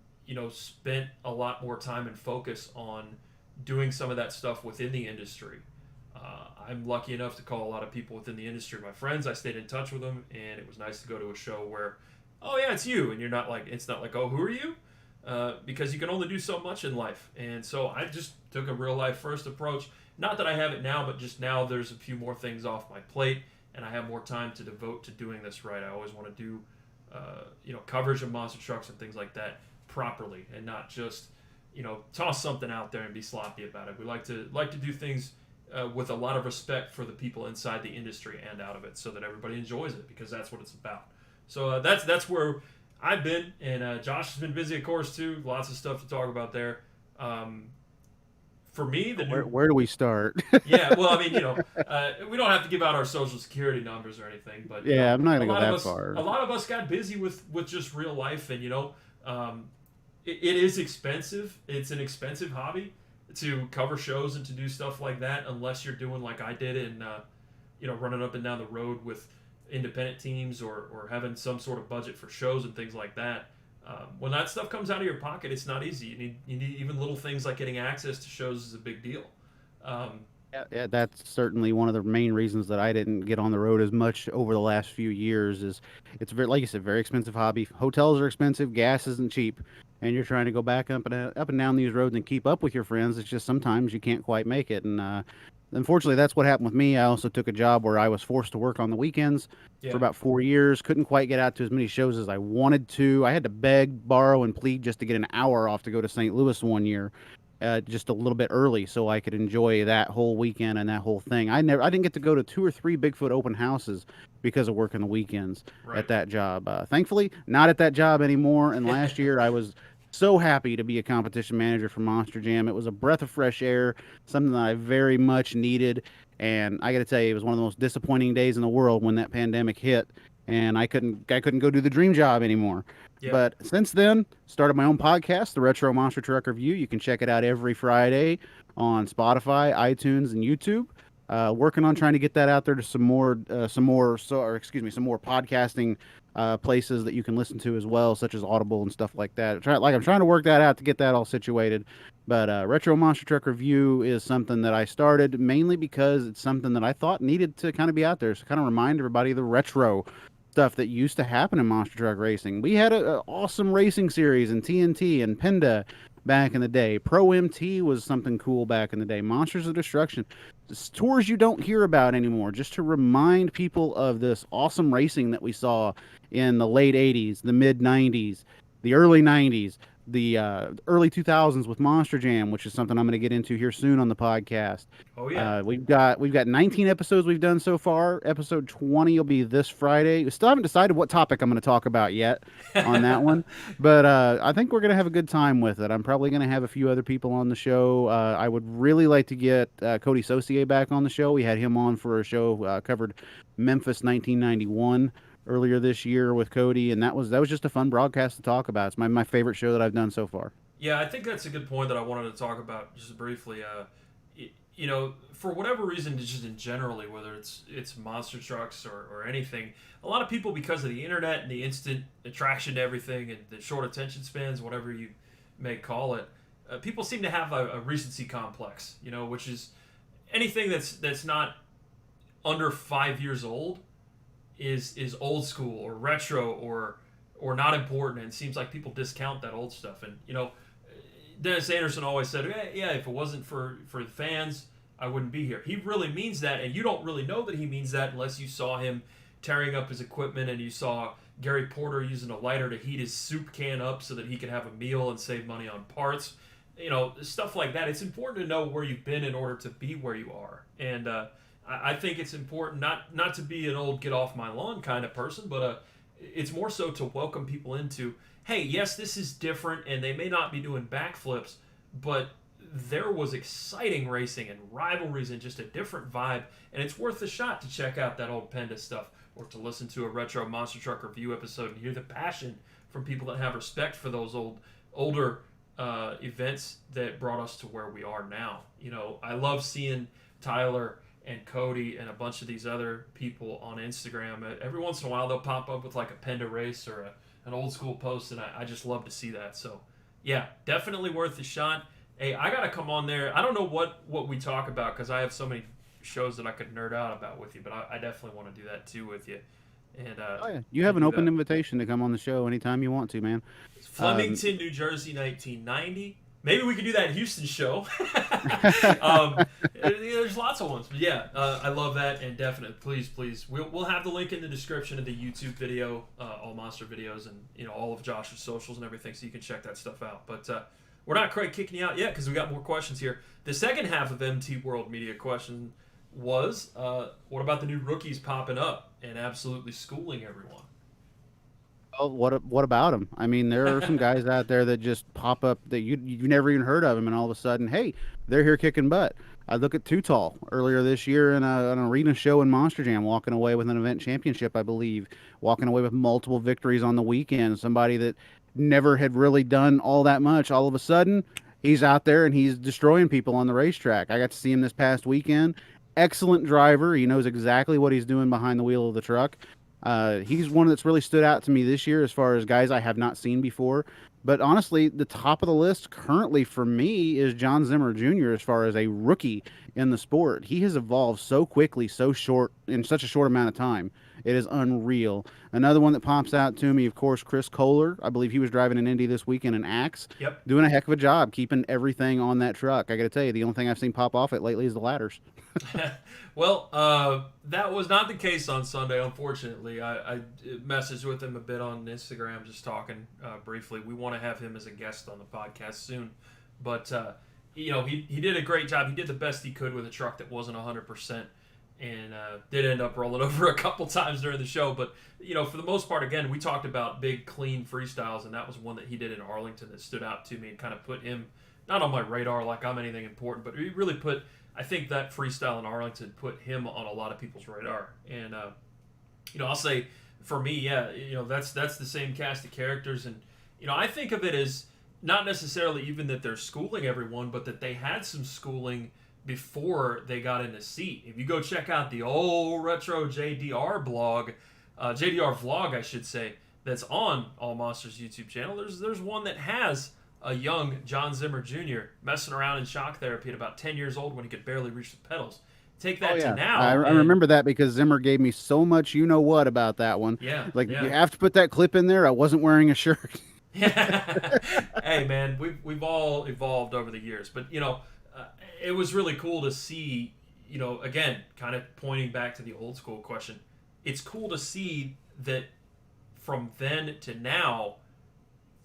spent a lot more time and focus on doing some of that stuff within the industry. I'm lucky enough to call a lot of people within the industry my friends. I stayed in touch with them, and it was nice to go to a show where, oh yeah, it's you, and it's not like, oh, who are you? Because you can only do so much in life, and so I just took a real life first approach. Not that I have it now, but just now there's a few more things off my plate, and I have more time to devote to doing this right. I always want to do, coverage of monster trucks and things like that properly, and not just, toss something out there and be sloppy about it. We like to do things with a lot of respect for the people inside the industry and out of it, so that everybody enjoys it, because that's what it's about. So that's where I've been, and Josh has been busy, of course, too. Lots of stuff to talk about there. for me, the new Where do we start? yeah, well, I mean, we don't have to give out our social security numbers or anything, but Yeah, I'm not a gonna go lot of that us, far. a lot of us got busy with just real life, and um, it is expensive. It's an expensive hobby to cover shows and to do stuff like that, unless you're doing like I did and running up and down the road with independent teams or having some sort of budget for shows and things like that. When that stuff comes out of your pocket, it's not easy. You need even little things like getting access to shows is a big deal. Um, Yeah, that's certainly one of the main reasons that I didn't get on the road as much over the last few years. Is it's very, like you said, very expensive hobby. Hotels are expensive, gas isn't cheap, and you're trying to go back up and down these roads and keep up with your friends. It's just sometimes you can't quite make it, and unfortunately, that's what happened with me. I also took a job where I was forced to work on the weekends for yeah, about 4 years. Couldn't quite get out to as many shows as I wanted to. I had to beg, borrow, and plead just to get an hour off to go to St. Louis one year, just a little bit early, so I could enjoy that whole weekend and that whole thing. I didn't get to go to 2 or 3 Bigfoot open houses because of working the weekends at right. that job. Thankfully, not at that job anymore. And last year, I was so happy to be a competition manager for Monster Jam. It was a breath of fresh air, something that I very much needed. And I got to tell you, it was one of the most disappointing days in the world when that pandemic hit, and I couldn't go do the dream job anymore. Yeah. But since then, started my own podcast, the Retro Monster Truck Review. You can check it out every Friday on Spotify, iTunes, and YouTube. Working on trying to get that out there to some more podcasting places that you can listen to as well, such as Audible and stuff like that. I'm trying to work that out to get that all situated. But Retro Monster Truck Review is something that I started mainly because it's something that I thought needed to kind of be out there, so kind of remind everybody of the retro stuff that used to happen in monster truck racing. We had an awesome racing series in TNT and Penda back in the day. Pro MT was something cool back in the day. Monsters of Destruction. Tours you don't hear about anymore, just to remind people of this awesome racing that we saw in the late 80s, the mid 90s, the early 90s, the early 2000s with Monster Jam, which is something I'm going to get into here soon on the podcast. Oh yeah. We've got 19 episodes we've done so far. Episode 20 will be this Friday. We still haven't decided what topic I'm going to talk about yet on that one, but I think we're going to have a good time with it. I'm probably going to have a few other people on the show. I would really like to get Cody Saucier back on the show. We had him on for a show covered Memphis 1991 earlier this year with Cody, and that was just a fun broadcast to talk about. It's my favorite show that I've done so far. Yeah, I think that's a good point that I wanted to talk about just briefly. For whatever reason, just in generally, whether it's monster trucks or anything, a lot of people, because of the internet and the instant attraction to everything and the short attention spans, whatever you may call it, people seem to have a recency complex. Which is anything that's not under 5 years old is old school or retro or not important, and it seems like people discount that old stuff. And Dennis Anderson always said, yeah, if it wasn't for the fans, I wouldn't be here. He really means that, and you don't really know that he means that unless you saw him tearing up his equipment and you saw Gary Porter using a lighter to heat his soup can up so that he could have a meal and save money on parts. Stuff like that. It's important to know where you've been in order to be where you are. And I think it's important not to be an old get off my lawn kind of person, but it's more so to welcome people into, hey, yes, this is different, and they may not be doing backflips, but there was exciting racing and rivalries and just a different vibe, and it's worth a shot to check out that old Penda stuff or to listen to a Retro Monster Truck Review episode and hear the passion from people that have respect for those older events that brought us to where we are now. I love seeing Tyler and Cody and a bunch of these other people on Instagram. Every once in a while, they'll pop up with like a Penda race or an old school post, and I just love to see that. So, yeah, definitely worth a shot. Hey, I got to come on there. I don't know what we talk about because I have so many shows that I could nerd out about with you, but I definitely want to do that too with you. And oh, yeah. You have an open invitation to come on the show anytime you want to, man. Flemington, New Jersey, 1990. Maybe we could do that Houston show. There's lots of ones, but yeah, I love that, and definitely, please, we'll have the link in the description of the YouTube video, AllMonster videos, and all of Josh's socials and everything, so you can check that stuff out. But we're not quite kicking you out yet because we got more questions here. The second half of MT World Media question was, what about the new rookies popping up and absolutely schooling everyone? Well, what about him? I mean, there are some guys out there that just pop up that you never even heard of them, and all of a sudden, hey, they're here kicking butt. I look at Too Tall earlier this year in an arena show in Monster Jam, walking away with an event championship, I believe, walking away with multiple victories on the weekend. Somebody that never had really done all that much. All of a sudden, he's out there and he's destroying people on the racetrack. I got to see him this past weekend. Excellent driver. He knows exactly what he's doing behind the wheel of the truck. He's one that's really stood out to me this year as far as guys I have not seen before. But honestly, the top of the list currently for me is John Zimmer Jr. as far as a rookie in the sport. He has evolved so quickly, so short, in such a short amount of time. It is unreal. Another one that pops out to me, of course, Chris Kohler. I believe he was driving an Indy this weekend in Axe. Yep. Doing a heck of a job keeping everything on that truck. I got to tell you, the only thing I've seen pop off it lately is the ladders. Well, that was not the case on Sunday, unfortunately. I messaged with him a bit on Instagram, just talking briefly. We want to have him as a guest on the podcast soon. But, he did a great job. He did the best he could with a truck that wasn't 100%. And did end up rolling over a couple times during the show. But, for the most part, again, we talked about big, clean freestyles, and that was one that he did in Arlington that stood out to me and kind of put him, not on my radar like I'm anything important, but he really put, I think that freestyle in Arlington put him on a lot of people's radar. And, I'll say, for me, yeah, that's the same cast of characters. And, I think of it as not necessarily even that they're schooling everyone, but that they had some schooling before they got in the seat. If you go check out the old retro JDR blog, JDR vlog, I should say, that's on AllMonster's YouTube channel, there's one that has a young John Zimmer Jr. messing around in shock therapy at about 10 years old when he could barely reach the pedals. Take that to now. I remember that because Zimmer gave me so much you-know-what about that one. Yeah. Like, you have to put that clip in there. I wasn't wearing a shirt. Hey, man, we've all evolved over the years. But, it was really cool to see, again, kind of pointing back to the old school question. It's cool to see that from then to now,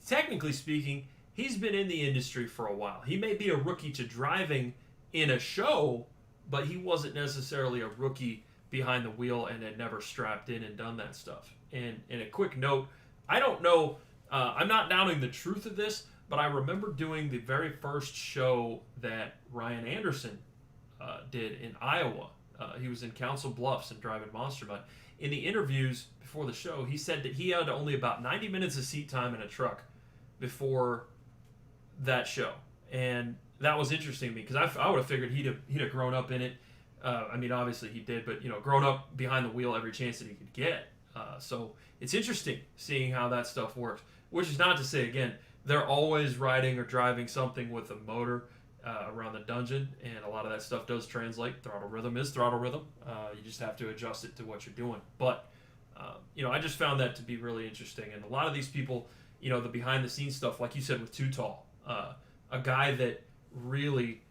technically speaking, he's been in the industry for a while. He may be a rookie to driving in a show, but he wasn't necessarily a rookie behind the wheel and had never strapped in and done that stuff. And a quick note, I don't know, I'm not doubting the truth of this, but I remember doing the very first show that Ryan Anderson did in Iowa. He was in Council Bluffs and driving Monster. But in the interviews before the show, he said that he had only about 90 minutes of seat time in a truck before that show. And that was interesting to me because I would have figured he'd have grown up in it. Obviously he did, but grown up behind the wheel every chance that he could get. So it's interesting seeing how that stuff works. Which is not to say, again, they're always riding or driving something with a motor around the dungeon, and a lot of that stuff does translate. Throttle rhythm is throttle rhythm. You just have to adjust it to what you're doing. But, I just found that to be really interesting. And a lot of these people, the behind-the-scenes stuff, like you said with Too Tall, a guy that really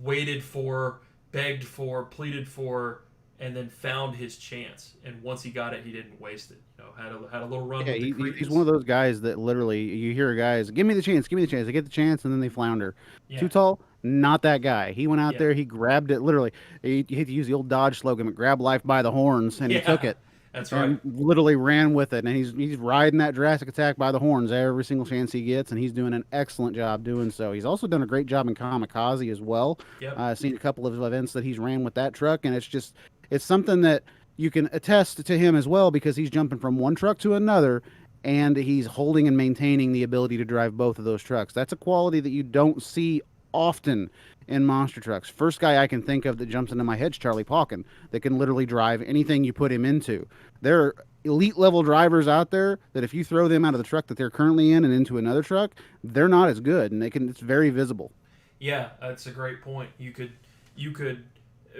waited for, begged for, pleaded for, and then found his chance. And once he got it, he didn't waste it. Had a little run. Yeah, with he's one of those guys that literally you hear guys, give me the chance, give me the chance. They get the chance and then they flounder. Yeah. Too Tall, not that guy. He went out there, he grabbed it. Literally, he had to use the old Dodge slogan, "Grab life by the horns," and he took it. That's right. And literally ran with it, and he's riding that Jurassic Attack by the horns every single chance he gets, and he's doing an excellent job doing so. He's also done a great job in Kamikaze as well. Yep. I've seen a couple of events that he's ran with that truck, and it's something that you can attest to him as well because he's jumping from one truck to another, and he's holding and maintaining the ability to drive both of those trucks. That's a quality that you don't see often in monster trucks. First guy I can think of that jumps into my head is Charlie Pauken, that can literally drive anything you put him into. There are elite level drivers out there that if you throw them out of the truck that they're currently in and into another truck, they're not as good, and it's very visible. Yeah, that's a great point. You could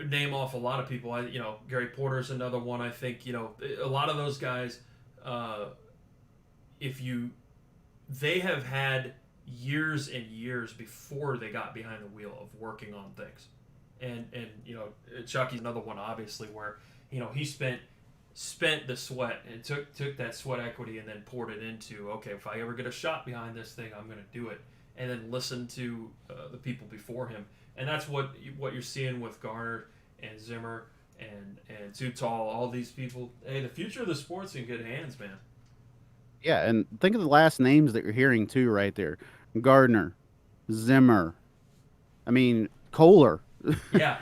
name off a lot of people. Gary Porter's another one. I think a lot of those guys, they have had years and years before they got behind the wheel of working on things, and Chucky's another one, obviously, where he spent the sweat and took that sweat equity and then poured it into, okay, if I ever get a shot behind this thing, I'm going to do it, and then listen to the people before him. And that's what you're seeing with Garner and Zimmer and Too Tall, all these people. Hey, the future of the sport's in good hands, man. Yeah, and think of the last names that you're hearing too, right there: Gardner, Zimmer. I mean, Kohler. Yeah.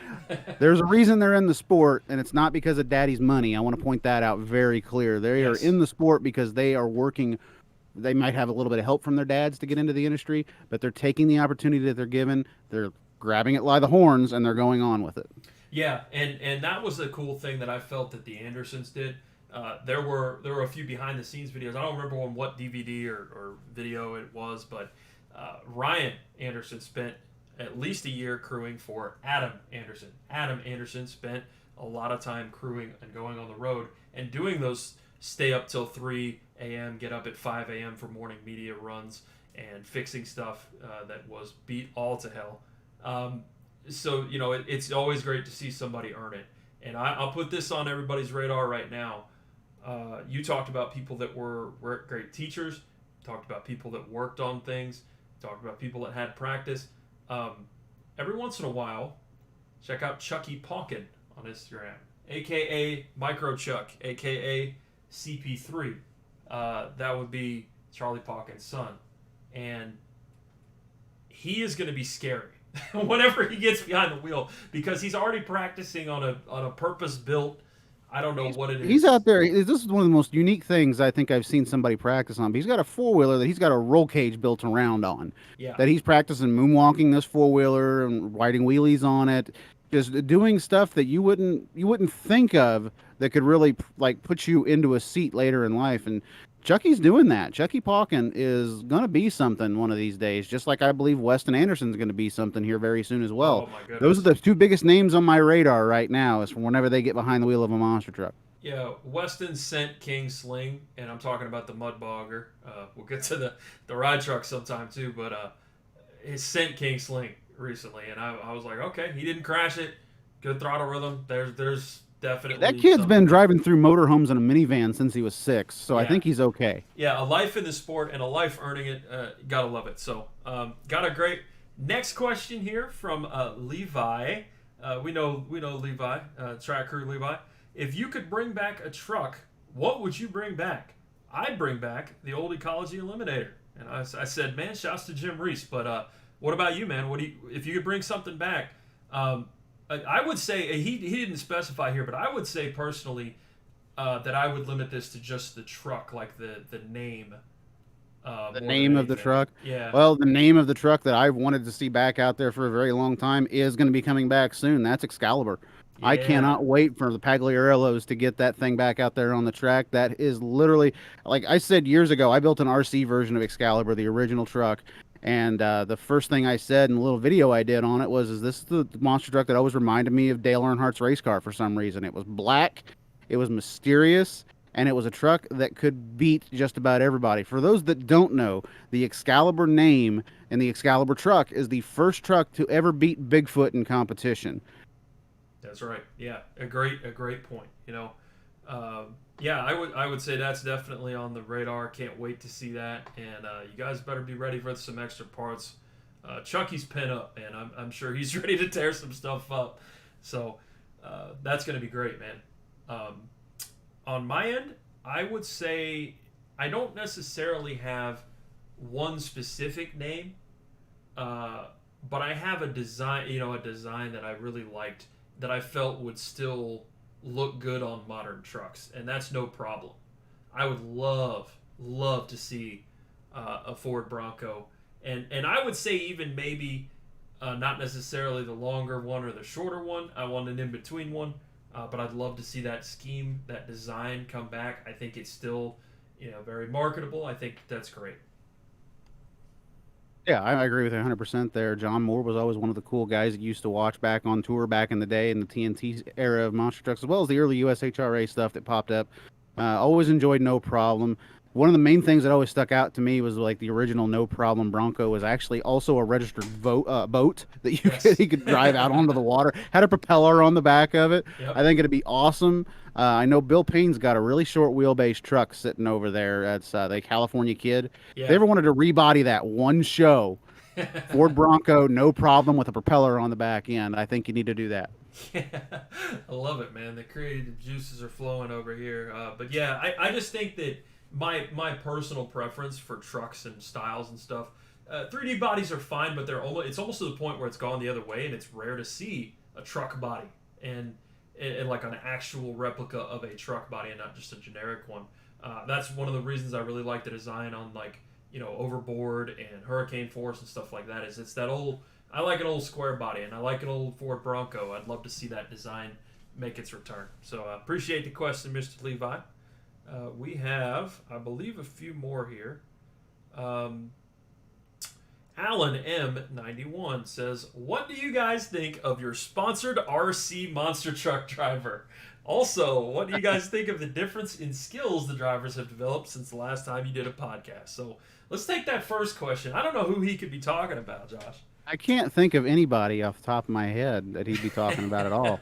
There's a reason they're in the sport, and it's not because of daddy's money. I want to point that out very clear. They are Yes. in the sport because they are working. They might have a little bit of help from their dads to get into the industry, but they're taking the opportunity that they're given. They're grabbing it by the horns, and they're going on with it. Yeah, and that was the cool thing that I felt that the Andersons did. There were a few behind the scenes videos. I don't remember on what DVD or video it was, but Ryan Anderson spent at least a year crewing for Adam Anderson. Adam Anderson spent a lot of time crewing and going on the road and doing those stay up till 3 a.m., get up at 5 a.m. for morning media runs and fixing stuff that was beat all to hell. So it's always great to see somebody earn it, and I'll put this on everybody's radar right now. You talked about people that were great teachers, talked about people that worked on things, talked about people that had practice. Every once in a while, check out Chucky Pawkin on Instagram, aka Micro Chuck, aka CP3. That would be Charlie Pawkin's son, and he is going to be scary whenever he gets behind the wheel because he's already practicing on a purpose built. I don't know what it is. He's out there. This is one of the most unique things I think I've seen somebody practice on. But he's got a four wheeler that he's got a roll cage built around on. Yeah. That he's practicing moonwalking this four wheeler and riding wheelies on it, just doing stuff that you wouldn't think of that could really like put you into a seat later in life. And Chucky's doing that. Chucky Pawkin is gonna be something one of these days, just like I believe Weston Anderson's gonna be something here very soon as well. Oh my goodness. Those are the two biggest names on my radar right now. Is from whenever they get behind the wheel of a monster truck. Yeah, Weston sent King Sling, and I'm talking about the Mud Bogger. We'll get to the ride truck sometime too, but he sent King Sling recently, and I was like, okay, he didn't crash it. Good throttle rhythm. There's definitely That kid's something. been driving through motorhomes in a minivan since he was 6, so I Yeah. think he's okay. Yeah, a life in the sport and a life earning it. Gotta love it. So, got a great next question here from Levi. We know Levi, track crew Levi. If you could bring back a truck, what would you bring back? I'd bring back the old Ecology Eliminator. And I said, man, shouts to Jim Reese. But what about you, man? If you could bring something back? I would say he didn't specify here, but I would say personally that I would limit this to just the truck, like the name. The name of the truck. Yeah. Well, the name of the truck that I've wanted to see back out there for a very long time is going to be coming back soon. That's Excalibur. I Yeah. cannot wait for the Pagliarellos to get that thing back out there on the track. That is literally, like I said years ago, I built an RC version of Excalibur, the original truck. And the first thing I said in the little video I did on it was, "Is this the monster truck that always reminded me of Dale Earnhardt's race car for some reason?" It was black, it was mysterious, and it was a truck that could beat just about everybody. For those that don't know, the Excalibur name and the Excalibur truck is the first truck to ever beat Bigfoot in competition. That's right. Yeah, a great point. Yeah, I would say that's definitely on the radar. Can't wait to see that, and you guys better be ready for some extra parts. Chucky's pin up, man. I'm sure he's ready to tear some stuff up. So that's going to be great, man. On my end, I would say I don't necessarily have one specific name, but I have a design. A design that I really liked that I felt would still look good on modern trucks, and that's no problem. I would love to see a Ford Bronco, and I would say even maybe not necessarily the longer one or the shorter one. I want an in between one, but I'd love to see that scheme, that design come back. I think it's still very marketable. I think that's great. Yeah, I agree with you 100% there. John Moore was always one of the cool guys that used to watch back on tour back in the day in the TNT era of monster trucks, as well as the early USHRA stuff that popped up. Always enjoyed No Problem. One of the main things that always stuck out to me was like the original No Problem Bronco was actually also a registered boat that he could drive out onto the water. Had a propeller on the back of it. Yep. I think it'd be awesome. I know Bill Payne's got a really short wheelbase truck sitting over there. That's the California Kid. Yeah. If they ever wanted to rebody that one show, Ford Bronco, No Problem with a propeller on the back end, I think you need to do that. Yeah, I love it, man. The creative juices are flowing over here. But yeah, I just think that my personal preference for trucks and styles and stuff. 3D bodies are fine, but it's almost to the point where it's gone the other way, and it's rare to see a truck body and like an actual replica of a truck body and not just a generic one. That's one of the reasons I really like the design on like Overboard and Hurricane Force and stuff like that. Is it's that old. I like an old square body, and I like an old Ford Bronco. I'd love to see that design make its return. So appreciate the question, Mr. Levi. We have, I believe, a few more here. Alan M91 says, what do you guys think of your sponsored RC monster truck driver? Also, what do you guys think of the difference in skills the drivers have developed since the last time you did a podcast? So let's take that first question. I don't know who he could be talking about, Josh. I can't think of anybody off the top of my head that he'd be talking about at all.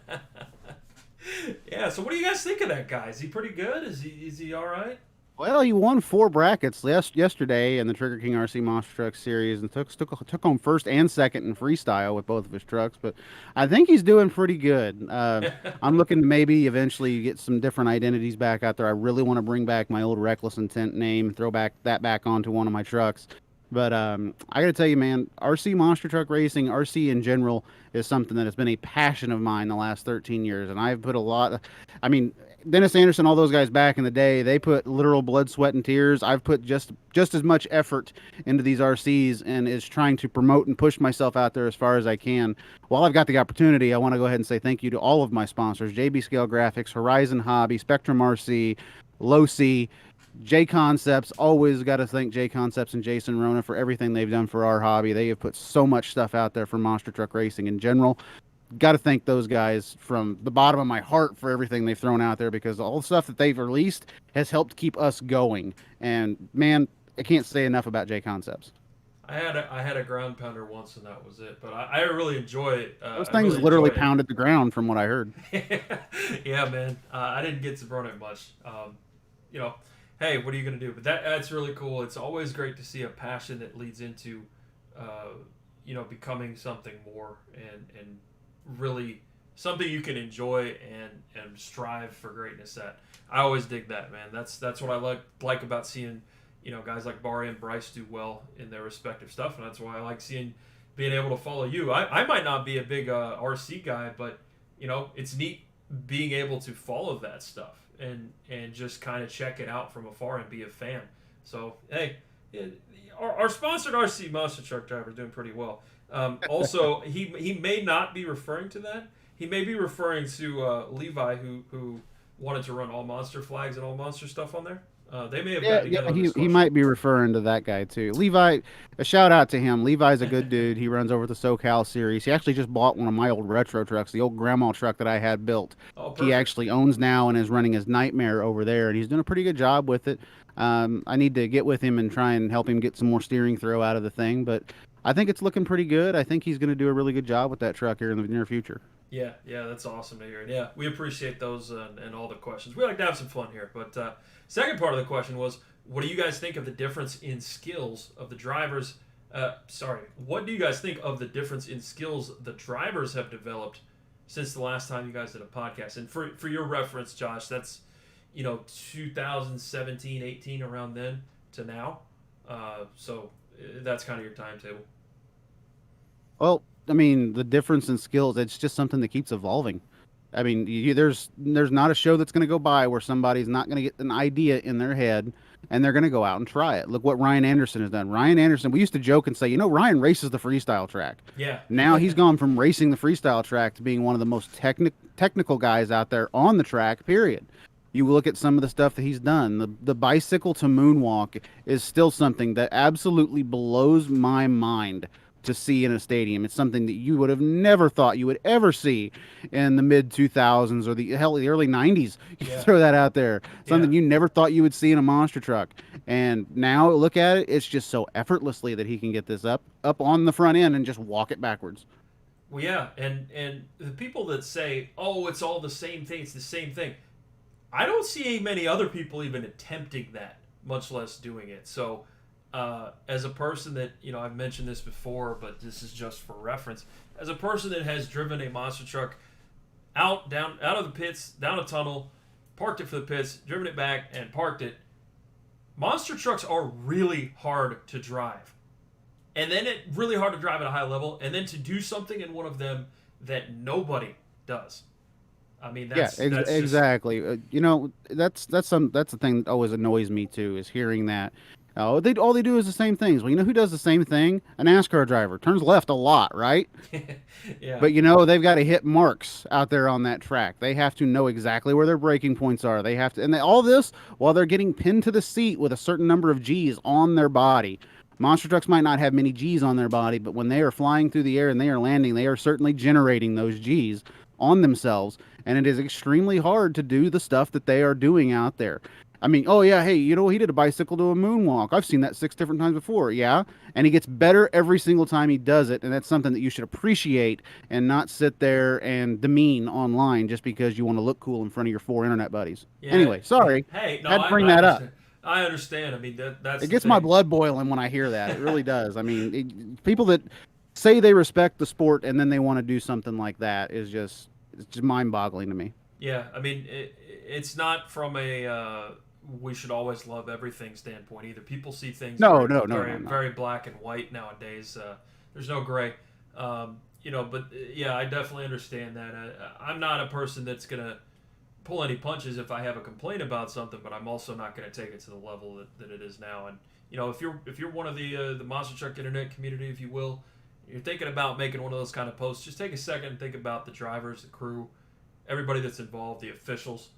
Yeah, so what do you guys think of that guy? Is he pretty good? Is he all right? Well, he won 4 brackets yesterday in the Trigger King RC Monster Truck Series and took home first and second in freestyle with both of his trucks. But I think he's doing pretty good. I'm looking to maybe eventually get some different identities back out there. I really want to bring back my old Reckless Intent name and throw that back onto one of my trucks. But I got to tell you, man, RC monster truck racing, RC in general, is something that has been a passion of mine the last 13 years. And I've put a lot I mean, Dennis Anderson, all those guys back in the day, they put literal blood, sweat, and tears. I've put just as much effort into these RCs and is trying to promote and push myself out there as far as I can. While I've got the opportunity, I want to go ahead and say thank you to all of my sponsors, JB Scale Graphics, Horizon Hobby, Spectrum RC, Low-C, J Concepts. Always got to thank J Concepts and Jason Rona for everything they've done for our hobby. They have put so much stuff out there for monster truck racing in general. Got to thank those guys from the bottom of my heart for everything they've thrown out there, because all the stuff that they've released has helped keep us going. And man, I can't say enough about J Concepts. I had a ground pounder once, and that was it. But I really enjoy it. Those things really literally pounded the ground, from what I heard. Yeah, man. I didn't get to burn it much. Hey, what are you going to do? But that's really cool. It's always great to see a passion that leads into, becoming something more and really something you can enjoy and strive for greatness at. I always dig that, man. That's what I like about seeing, guys like Barry and Bryce do well in their respective stuff, and that's why I like being able to follow you. I might not be a big RC guy, but it's neat being able to follow that stuff and just kind of check it out from afar and be a fan. So hey, our sponsored RC monster truck driver is doing pretty well. Also, he may not be referring to that. He may be referring to Levi, who wanted to run AllMonster flags and AllMonster stuff on there. They may have got together. Yeah, he might be referring to that guy too. Levi, a shout out to him. Levi's a good dude. He runs over the SoCal series. He actually just bought one of my old retro trucks, the old grandma truck that I had built. Oh, he actually owns now and is running his Nightmare over there, and he's doing a pretty good job with it. I need to get with him and try and help him get some more steering throw out of the thing, but I think it's looking pretty good. I think he's going to do a really good job with that truck here in the near future. Yeah, that's awesome to hear. Yeah, we appreciate those and all the questions. We like to have some fun here. But second part of the question was, what do you guys think of the difference in skills of the drivers? What do you guys think of the difference in skills the drivers have developed since the last time you guys did a podcast? And for your reference, Josh, that's 2017, 18, around then to now. So that's kind of your timetable. Well, I mean, the difference in skills, it's just something that keeps evolving. I mean, there's not a show that's going to go by where somebody's not going to get an idea in their head and they're going to go out and try it. Look what Ryan Anderson has done. Ryan Anderson, we used to joke and say, Ryan races the freestyle track. Yeah. Now he's gone from racing the freestyle track to being one of the most technical guys out there on the track, period. You look at some of the stuff that he's done. The bicycle to moonwalk is still something that absolutely blows my mind to see in a stadium. It's something that you would have never thought you would ever see in the mid 2000s or the early 90s. You throw that out there. Something you never thought you would see in a monster truck. And now look at it. It's just so effortlessly that he can get this up on the front end and just walk it backwards. Well, yeah. And the people that say, oh, it's all the same thing. It's the same thing. I don't see many other people even attempting that, much less doing it. So, as a person that, I've mentioned this before, but this is just for reference. As a person that has driven a monster truck out of the pits, down a tunnel, parked it for the pits, driven it back, and parked it, monster trucks are really hard to drive. And then it really hard to drive at a high level, and then to do something in one of them that nobody does. I mean, Yeah, that's just exactly. That's the thing that always annoys me too is hearing that. They all they do is the same things. Well, you know who does the same thing? A NASCAR driver turns left a lot, right? yeah, But they've got to hit marks out there on that track. They have to know exactly where their braking points are. They have to, and all this while they're getting pinned to the seat with a certain number of G's on their body. Monster trucks might not have many G's on their body, but when they are flying through the air and they are landing, they are certainly generating those G's on themselves. And it is extremely hard to do the stuff that they are doing out there. I mean, oh yeah, hey, he did a bicycle to a moonwalk. I've seen that 6 different times before. Yeah, and he gets better every single time he does it, and that's something that you should appreciate and not sit there and demean online just because you want to look cool in front of your 4 internet buddies. yeah. Anyway, sorry, Hey, no, had to bring that up. understand. I understand. I mean, that's It the gets my thing. blood boiling when I hear that. It really does. I mean, people that say they respect the sport and then they want to do something like that it's just mind-boggling to me. Yeah, I mean, it's not from a we should always love everything standpoint either. People see things No, no, no, very, no, no. very black and white nowadays. There's no gray. But yeah, I definitely understand that. I'm not a person that's gonna pull any punches if I have a complaint about something, but I'm also not gonna take it to the level that it is now. And if you're one of the monster truck internet community, if you will, you're thinking about making one of those kind of posts, just take a second and think about the drivers, the crew, everybody that's involved, the officials.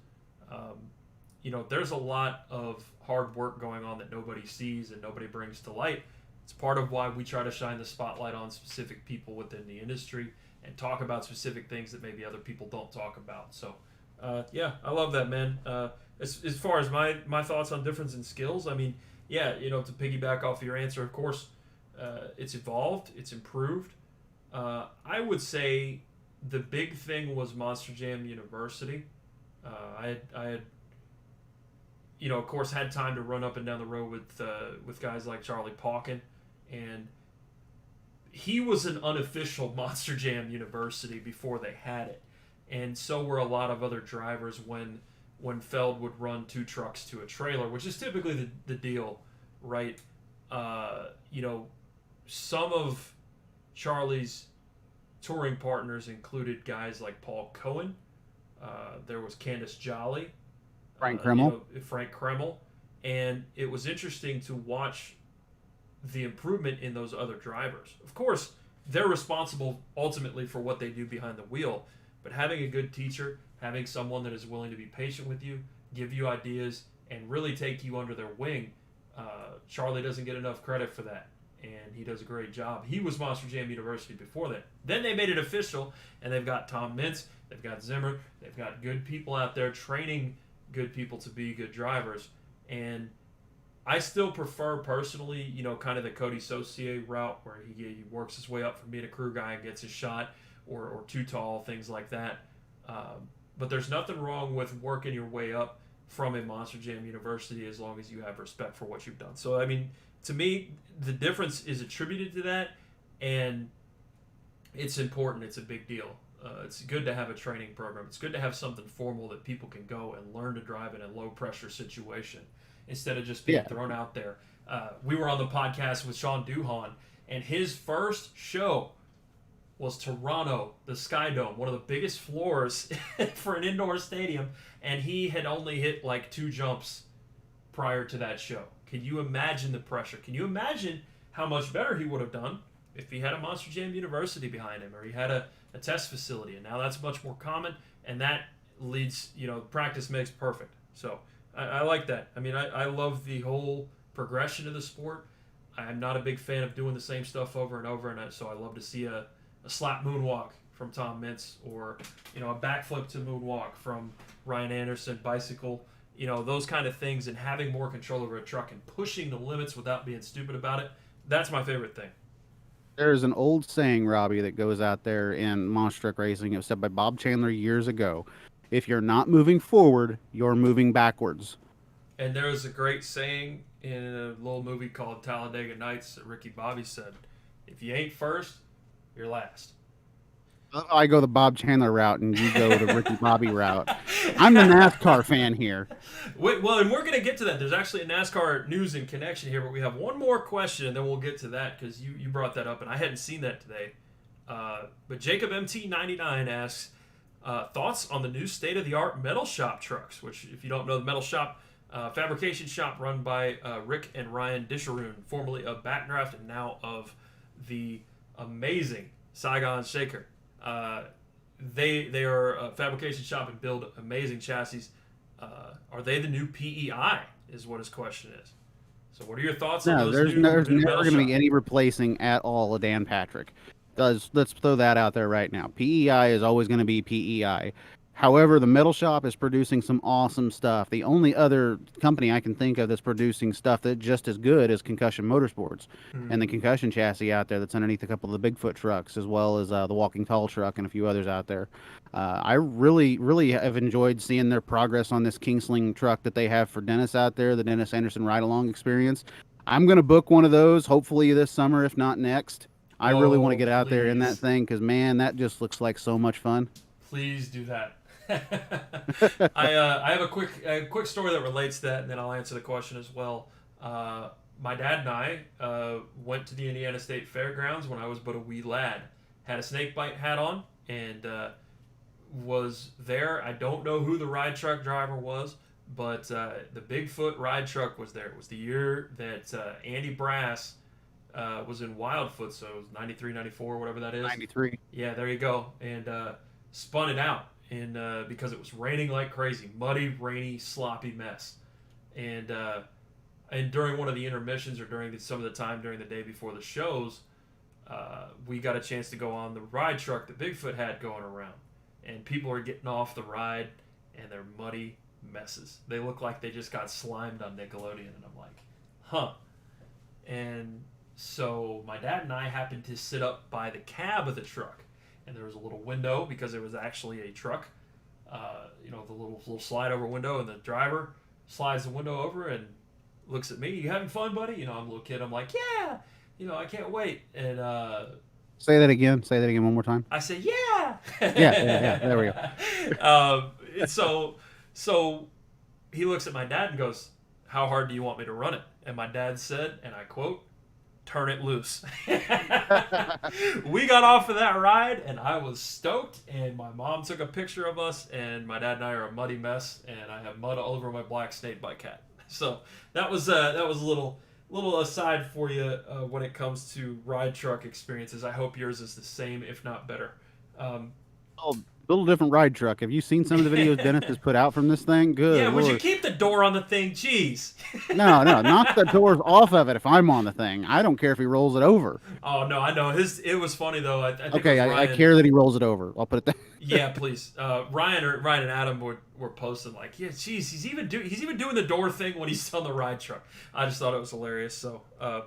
There's a lot of hard work going on that nobody sees and nobody brings to light. It's part of why we try to shine the spotlight on specific people within the industry and talk about specific things that maybe other people don't talk about. So, yeah, I love that, man. As far as my thoughts on difference in skills, I mean, yeah, to piggyback off your answer, of course, it's evolved, it's improved. I would say the big thing was Monster Jam University. I had of course, had time to run up and down the road with guys like Charlie Pauken, and he was an unofficial Monster Jam University before they had it, and so were a lot of other drivers when Feld would run 2 trucks to a trailer, which is typically the deal, right? Some of Charlie's touring partners included guys like Paul Cohen. There was Candace Jolly, Frank Kremel. Frank Kremel, and it was interesting to watch the improvement in those other drivers. Of course, they're responsible ultimately for what they do behind the wheel, but having a good teacher, having someone that is willing to be patient with you, give you ideas, and really take you under their wing, Charlie doesn't get enough credit for that, and he does a great job. He was Monster Jam University before that. Then they made it official, and they've got Tom Mintz, they've got Zimmer, they've got good people out there training good people to be good drivers, and I still prefer personally, kind of the Cody Saucier route where he works his way up from being a crew guy and gets his shot, or too tall, things like that. But there's nothing wrong with working your way up from a Monster Jam University as long as you have respect for what you've done. So, I mean, to me, the difference is attributed to that, and it's important. It's a big deal. It's good to have a training program. It's good to have something formal that people can go and learn to drive in a low-pressure situation instead of just being thrown out there. We were on the podcast with Sean Duhan, and his first show was Toronto, the Sky Dome, one of the biggest floors for an indoor stadium, and he had only hit like 2 jumps prior to that show. Can you imagine the pressure? Can you imagine how much better he would have done if he had a Monster Jam University behind him, or he had a test facility? And now that's much more common, and that leads, practice makes perfect. So I like that. I mean, I love the whole progression of the sport. I'm not a big fan of doing the same stuff over and over, and so I love to see a slap moonwalk from Tom Mintz, or a backflip to moonwalk from Ryan Anderson, bicycle, those kind of things, and having more control over a truck and pushing the limits without being stupid about it. That's my favorite thing. There's an old saying, Robbie, that goes out there in monster truck racing. It was said by Bob Chandler years ago. If you're not moving forward, you're moving backwards. And there was a great saying in a little movie called Talladega Nights that Ricky Bobby said, if you ain't first, you're last. I go the Bob Chandler route, and you go the Ricky Bobby route. I'm the NASCAR fan here. Wait, well, and we're going to get to that. There's actually a NASCAR news and connection here, but we have one more question, and then we'll get to that because you brought that up, and I hadn't seen that today. But Jacob MT99 asks, thoughts on the new state-of-the-art metal shop trucks, which, if you don't know, the metal shop, fabrication shop run by Rick and Ryan Disharoon, formerly of Backdraft and now of the amazing Saigon Shaker. They are a fabrication shop and build amazing chassis. Are they the new PEI? Is what his question is. So, what are your thoughts on those? There's never going to be any replacing at all of Dan Patrick. Let's throw that out there right now. PEI is always going to be PEI. However, the metal shop is producing some awesome stuff. The only other company I can think of that's producing stuff that's just as good is Concussion Motorsports, and the Concussion chassis out there that's underneath a couple of the Bigfoot trucks, as well as the Walking Tall truck and a few others out there. I really, really have enjoyed seeing their progress on this Kingsling truck that they have for Dennis out there, the Dennis Anderson Ride-Along Experience. I'm going to book one of those, hopefully this summer, if not next. I really want to get out there in that thing because, man, that just looks like so much fun. Please do that. I have a quick story that relates to that, and then I'll answer the question as well. My dad and I went to the Indiana State Fairgrounds when I was but a wee lad. Had a snakebite hat on and was there. I don't know who the ride truck driver was, but the Bigfoot ride truck was there. It was the year that Andy Brass was in Wildfoot, so it was 93, 94, whatever that is. 93. Yeah, there you go. And spun it out. And because it was raining like crazy, muddy, rainy, sloppy mess, and during one of the intermissions or during some of the time during the day before the shows, we got a chance to go on the ride truck that Bigfoot had going around, and people are getting off the ride, and they're muddy messes. They look like they just got slimed on Nickelodeon, and I'm like, huh. And so my dad and I happened to sit up by the cab of the truck. And there was a little window because it was actually a truck, the little slide over window, and the driver slides the window over and looks at me. You having fun, buddy? I'm a little kid. I'm like, yeah. I can't wait. And say that again. Say that again one more time. I say, yeah. Yeah. There we go. So he looks at my dad and goes, "How hard do you want me to run it?" And my dad said, and I quote, "Turn it loose." We got off of that ride, and I was stoked, and my mom took a picture of us, and my dad and I are a muddy mess, and I have mud all over my black snakebite cat. So that was a little aside for you when it comes to ride truck experiences. I hope yours is the same, if not better. Little different ride truck. Have you seen some of the videos Dennis has put out from this thing? Good. Yeah, would Lord. you keep the door on the thing? Jeez. No, knock the doors off of it if I'm on the thing. I don't care if he rolls it over. Oh no, I know it was funny though. I think okay, I care that he rolls it over. I'll put it there. Yeah, please. Ryan and Adam were posting like, yeah, geez, he's even doing the door thing when he's on the ride truck. I just thought it was hilarious. So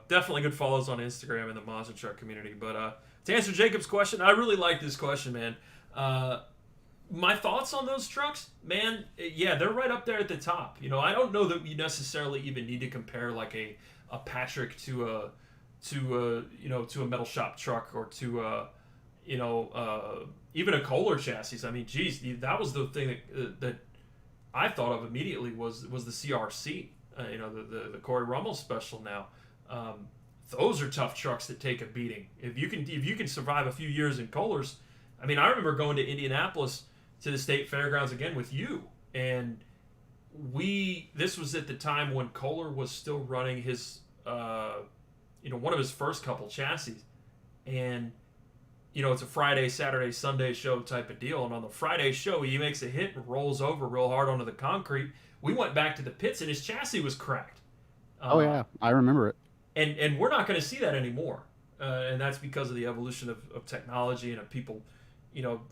definitely good follows on Instagram in the monster truck community. But to answer Jacob's question, I really like this question, man. My thoughts on those trucks, man, yeah, they're right up there at the top. I don't know that you necessarily even need to compare like a Patrick to a metal shop truck or to even a Kohler chassis. I mean, geez, that was the thing that I thought of immediately was the CRC, the Corey Rummel special now. Those are tough trucks that take a beating. If you can survive a few years in Kohlers, I mean, I remember going to Indianapolis to the state fairgrounds again with you, and this was at the time when Kohler was still running his one of his first couple chassis, and it's a Friday, Saturday, Sunday show type of deal, and on the Friday show he makes a hit and rolls over real hard onto the concrete. We went back to the pits and his chassis was cracked. Oh yeah, I remember it. And we're not going to see that anymore, and that's because of the evolution of technology and of people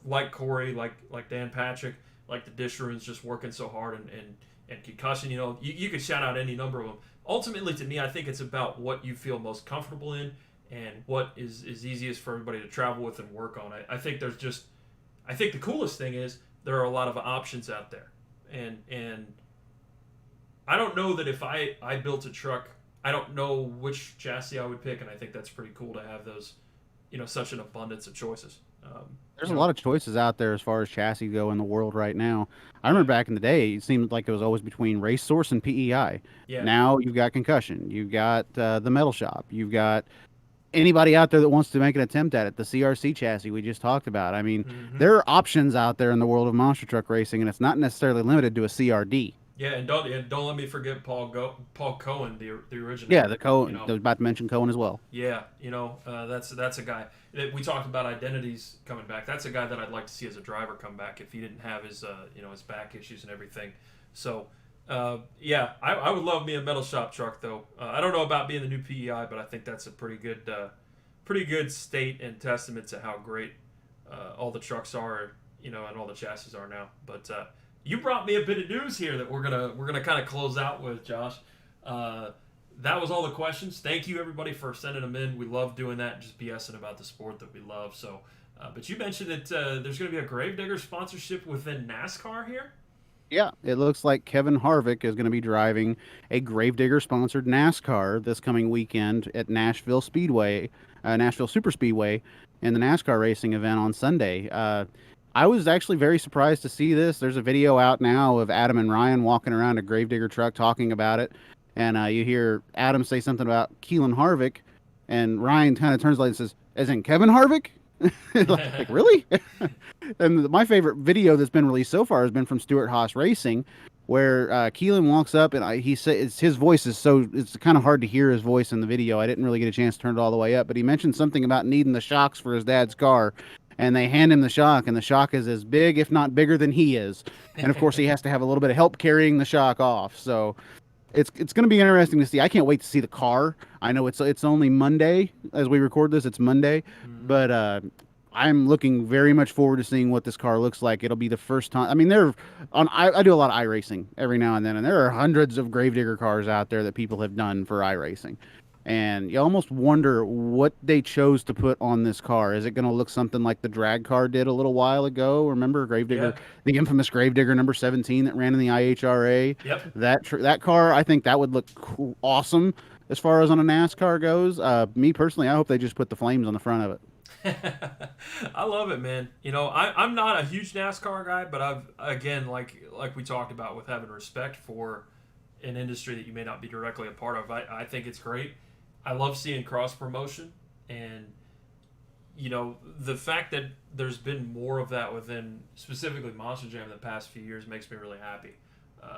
like Corey, like Dan Patrick, like the Disharoons just working so hard, and Concussion, you could shout out any number of them. Ultimately, to me, I think it's about what you feel most comfortable in and what is easiest for everybody to travel with and work on. I think the coolest thing is there are a lot of options out there. And I don't know that if I built a truck, I don't know which chassis I would pick, and I think that's pretty cool to have those, such an abundance of choices. There's You a know, lot of choices out there as far as chassis go in the world right now. I remember back in the day, it seemed like it was always between Race Source and PEI. yeah. Now you've got Concussion, you've got the Metal Shop, you've got anybody out there that wants to make an attempt at it. The CRC chassis we just talked about. I mean, Hmm. there are options out there in the world of monster truck racing, and it's not necessarily limited to a CRD. Yeah, and don't let me forget Paul Cohen, the Yeah, originator. the You Cohen. I know, was about to mention Cohen as well. yeah, that's a guy that we talked about identities coming back. That's a guy that I'd like to see as a driver come back if he didn't have his his back issues and everything. So yeah, I would love me a metal shop truck though. I don't know about being the new PEI, but I think that's a pretty good state and testament to how great all the trucks are, and all the chassis are now. But you brought me a bit of news here that we're gonna kind of close out with, Josh. That was all the questions. Thank you everybody for sending them in. We love doing that, and just BSing about the sport that we love. So, but you mentioned that there's going to be a Gravedigger sponsorship within NASCAR here. Yeah, it looks like Kevin Harvick is going to be driving a Gravedigger sponsored NASCAR this coming weekend at Nashville Speedway, Nashville Super Speedway, in the NASCAR racing event on Sunday. I was actually very surprised to see this. There's a video out now of Adam and Ryan walking around a Gravedigger truck talking about it, and you hear Adam say something about Keelan Harvick, and Ryan kind of turns like and says, "As in Kevin Harvick?" Like really? And my favorite video that's been released so far has been from Stuart Haas Racing, where Keelan walks up and he says his voice is so it's kind of hard to hear his voice in the video. I didn't really get a chance to turn it all the way up, but he mentioned something about needing the shocks for his dad's car, and they hand him the shock, and the shock is as big, if not bigger, than he is, and of course he has to have a little bit of help carrying the shock off. So it's going to be interesting to see. I can't wait to see the car. I know it's only Monday as we record this. It's Monday, Mhm. but I'm looking very much forward to seeing what this car looks like. It'll be the first time. I mean, I do a lot of iRacing every now and then, and there are hundreds of Gravedigger cars out there that people have done for iRacing. And you almost wonder what they chose to put on this car. Is it going to look something like the drag car did a little while ago? Remember Gravedigger, Yeah. the infamous Gravedigger number 17 that ran in the IHRA? Yep. That car, I think that would look awesome as far as on a NASCAR goes. Me personally, I hope they just put the flames on the front of it. I love it, man. I'm not a huge NASCAR guy, but I've again, like we talked about, with having respect for an industry that you may not be directly a part of. I think it's great. I love seeing cross promotion, and the fact that there's been more of that within specifically Monster Jam in the past few years makes me really happy.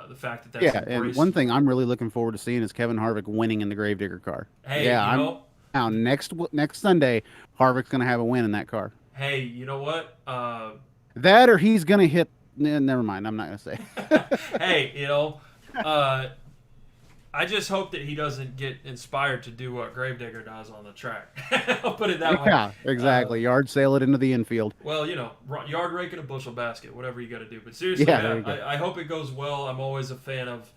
The fact that that's Yeah, and embraced. one thing I'm really looking forward to seeing is Kevin Harvick winning in the Gravedigger car. Hey, Yeah, I'm now next Sunday, Harvick's gonna have a win in that car. hey, you know what? That or he's gonna hit. Never mind, I'm not gonna say. Hey, uh, I just hope that he doesn't get inspired to do what Gravedigger does on the track. I'll put it that way. Yeah, exactly. Yard sale it into the infield. Well, yard rake in a bushel basket, whatever you got to do. But seriously, Yeah, there you go. I hope it goes well. I'm always a fan of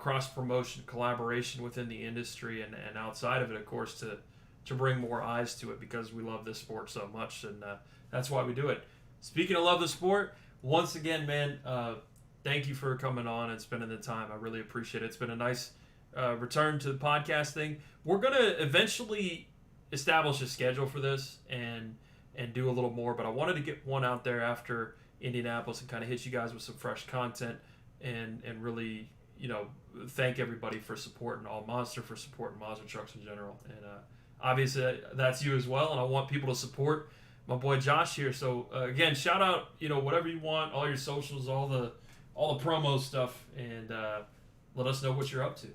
cross promotion, collaboration within the industry, and outside of it, of course, to bring more eyes to it, because we love this sport so much, and that's why we do it. Speaking of love the sport, once again, man, thank you for coming on and spending the time. I really appreciate it. It's been a nice return to the podcast thing. We're gonna eventually establish a schedule for this and do a little more, but I wanted to get one out there after Indianapolis and kind of hit you guys with some fresh content and really thank everybody for supporting AllMonster, for supporting monster trucks in general, and obviously that's you as well. And I want people to support my boy Josh here. So again, shout out whatever you want, all your socials, all the promo stuff, and let us know what you're up to.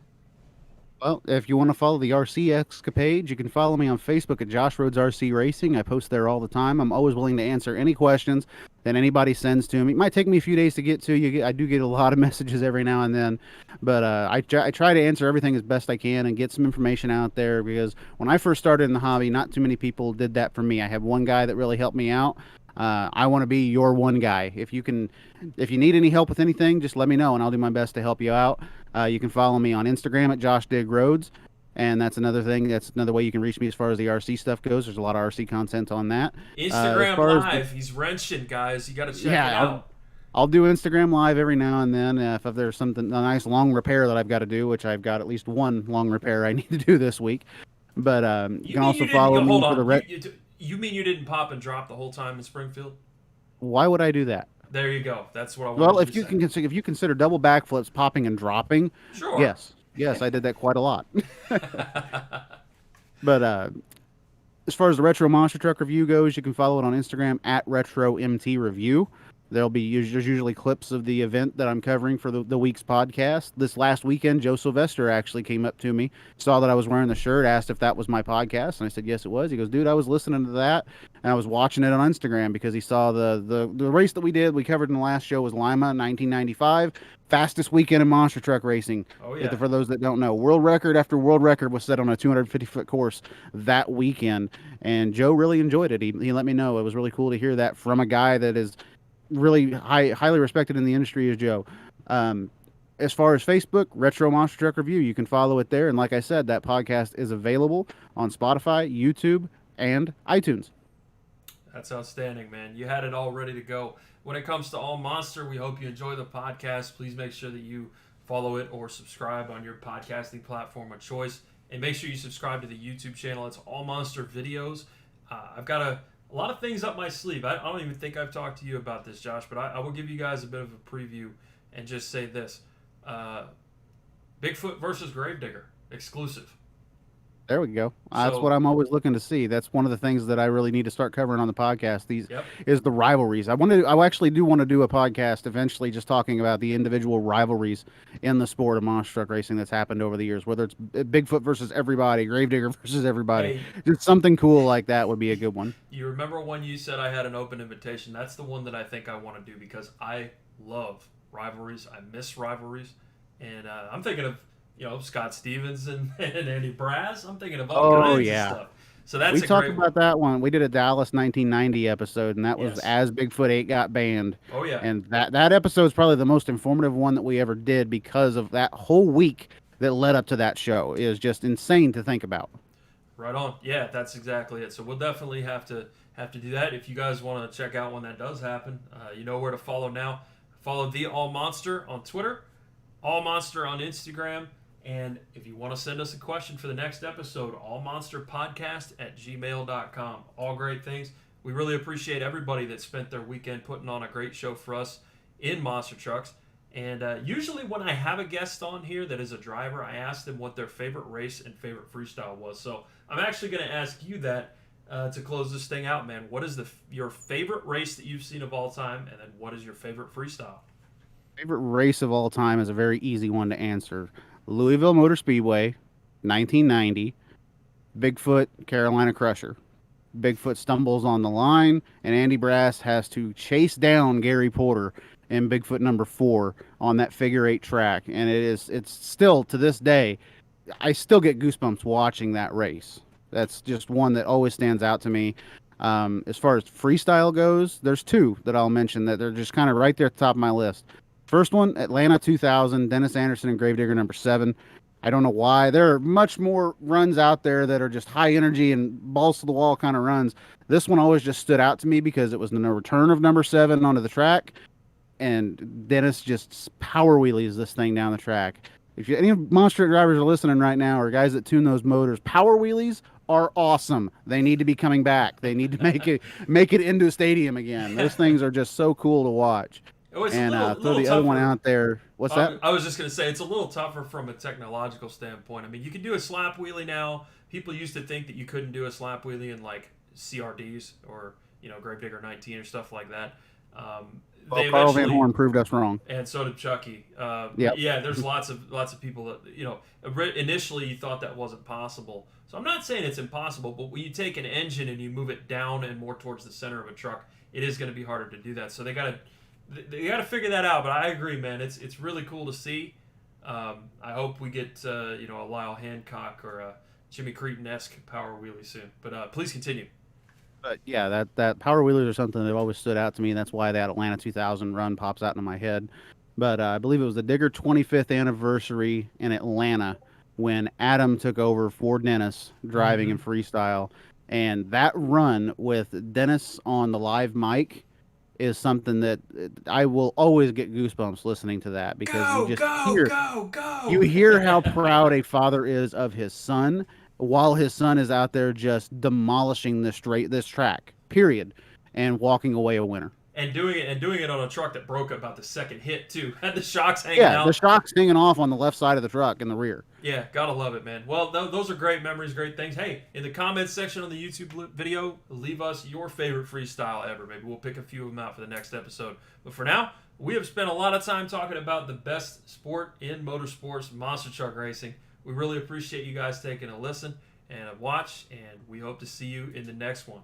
Well, if you want to follow the RC Escapades, you can follow me on Facebook at Josh Rhodes RC Racing. I post there all the time. I'm always willing to answer any questions that anybody sends to me. It might take me a few days to get to you. I do get a lot of messages every now and then, but I try to answer everything as best I can and get some information out there, because when I first started in the hobby, not too many people did that for me. I have one guy that really helped me out. I want to be your one guy. If you need any help with anything, just let me know and I'll do my best to help you out. You can follow me on Instagram at Josh Dig Rhodes, and that's another thing. That's another way you can reach me as far as the RC stuff goes. There's a lot of RC content on that. Instagram Live, he's wrenching, guys. You got to check it out. I'll do Instagram Live every now and then if there's something, a nice long repair that I've got to do, which I've got at least one long repair I need to do this week. But you can also follow me for the You mean you didn't pop and drop the whole time in Springfield? Why would I do that? There you go. That's what I Well, wanted you to say. if you consider double backflips, popping and dropping, Sure. yes, yes, I did that quite a lot. But as far as the Retro Monster Truck review goes, you can follow it on Instagram at RetroMTReview. There'll be there's usually clips of the event that I'm covering for the week's podcast. This last weekend, Joe Sylvester actually came up to me, saw that I was wearing the shirt, asked if that was my podcast, and I said yes, it was. He goes, dude, I was listening to that, and I was watching it on Instagram because he saw the race that we covered in the last show was Lima, 1995, fastest weekend in monster truck racing. Oh yeah. For those that don't know, world record after world record was set on a 250-foot course that weekend, and Joe really enjoyed it. He let me know. It was really cool to hear that from a guy that is really highly respected in the industry as Joe. As far as Facebook, Retro Monster Truck Review, you can follow it there. And like I said, that podcast is available on Spotify, YouTube, and iTunes. That's outstanding, man. You had it all ready to go. When it comes to AllMonster, we hope you enjoy the podcast. Please make sure that you follow it or subscribe on your podcasting platform of choice. And make sure you subscribe to the YouTube channel. It's AllMonster Videos. I've got a lot of things up my sleeve. I don't even think I've talked to you about this, Josh, but I will give you guys a bit of a preview and just say this. Bigfoot versus Gravedigger, exclusive. There we go. That's what I'm always looking to see. That's one of the things that I really need to start covering on the podcast. Is the rivalries. I actually do want to do a podcast eventually, just talking about the individual rivalries in the sport of monster truck racing that's happened over the years. Whether it's Bigfoot versus everybody, Gravedigger versus everybody, just something cool like that would be a good one. You remember when you said I had an open invitation? That's the one that I think I want to do because I love rivalries. I miss rivalries, and I'm thinking of Scott Stevens and Andy Brass. I'm thinking of all kinds of stuff. So that's we talked about that one. We did a Dallas 1990 episode, and that was as Bigfoot 8 got banned. Oh yeah. And that episode is probably the most informative one that we ever did because of that whole week that led up to that show. It was just insane to think about. Right on. Yeah, that's exactly it. So we'll definitely have to do that. If you guys want to check out when that does happen, you know where to follow now. Follow the AllMonster on Twitter, AllMonster on Instagram. And if you want to send us a question for the next episode, allmonsterpodcast@gmail.com. All great things. We really appreciate everybody that spent their weekend putting on a great show for us in monster trucks. And usually when I have a guest on here that is a driver, I ask them what their favorite race and favorite freestyle was. So I'm actually going to ask you that to close this thing out, man. What is your favorite race that you've seen of all time? And then what is your favorite freestyle? Favorite race of all time is a very easy one to answer. Louisville Motor Speedway, 1990, Bigfoot, Carolina Crusher. Bigfoot stumbles on the line, and Andy Brass has to chase down Gary Porter in Bigfoot number 4 on that figure 8 track. And it's still, to this day, I still get goosebumps watching that race. That's just one that always stands out to me. As far as freestyle goes, there's two that I'll mention that they're just kind of right there at the top of my list. First one, Atlanta 2000, Dennis Anderson and Gravedigger number 7. I don't know why. There are much more runs out there that are just high energy and balls to the wall kind of runs. This one always just stood out to me because it was the return of number 7 onto the track, and Dennis just power wheelies this thing down the track. If any monster drivers are listening right now, or guys that tune those motors, power wheelies are awesome. They need to be coming back. They need to make it into a stadium again. Those things are just so cool to watch. Oh, and throw the other one out there. What's that? I was just going to say, it's a little tougher from a technological standpoint. I mean, you can do a slap wheelie now. People used to think that you couldn't do a slap wheelie in, like, CRDs or, Gravedigger 19 or stuff like that. Carl Van Horn proved us wrong. And so did Chucky. Yep. Yeah, there's lots of people that, initially you thought that wasn't possible. So I'm not saying it's impossible, but when you take an engine and you move it down and more towards the center of a truck, it is going to be harder to do that. So they got to figure that out. But I agree, man. It's really cool to see. I hope we get a Lyle Hancock or a Jimmy Cretin-esque power wheelie soon. But please continue. But yeah, that power wheelers are something that always stood out to me. And that's why that Atlanta 2000 run pops out into my head. But I believe it was the Digger 25th anniversary in Atlanta when Adam took over for Dennis driving in freestyle. And that run with Dennis on the live mic is something that I will always get goosebumps listening to that, because you hear how proud a father is of his son, while his son is out there just demolishing this track, period, and walking away a winner. And doing it on a truck that broke about the second hit too. Had the shocks hanging Yeah, out. the shock's hanging off on the left side of the truck in the rear. Yeah, gotta love it, man. Well, those are great memories, great things. Hey, in the comments section on the YouTube video, leave us your favorite freestyle ever. Maybe we'll pick a few of them out for the next episode. But for now, we have spent a lot of time talking about the best sport in motorsports, monster truck racing. We really appreciate you guys taking a listen and a watch, and we hope to see you in the next one.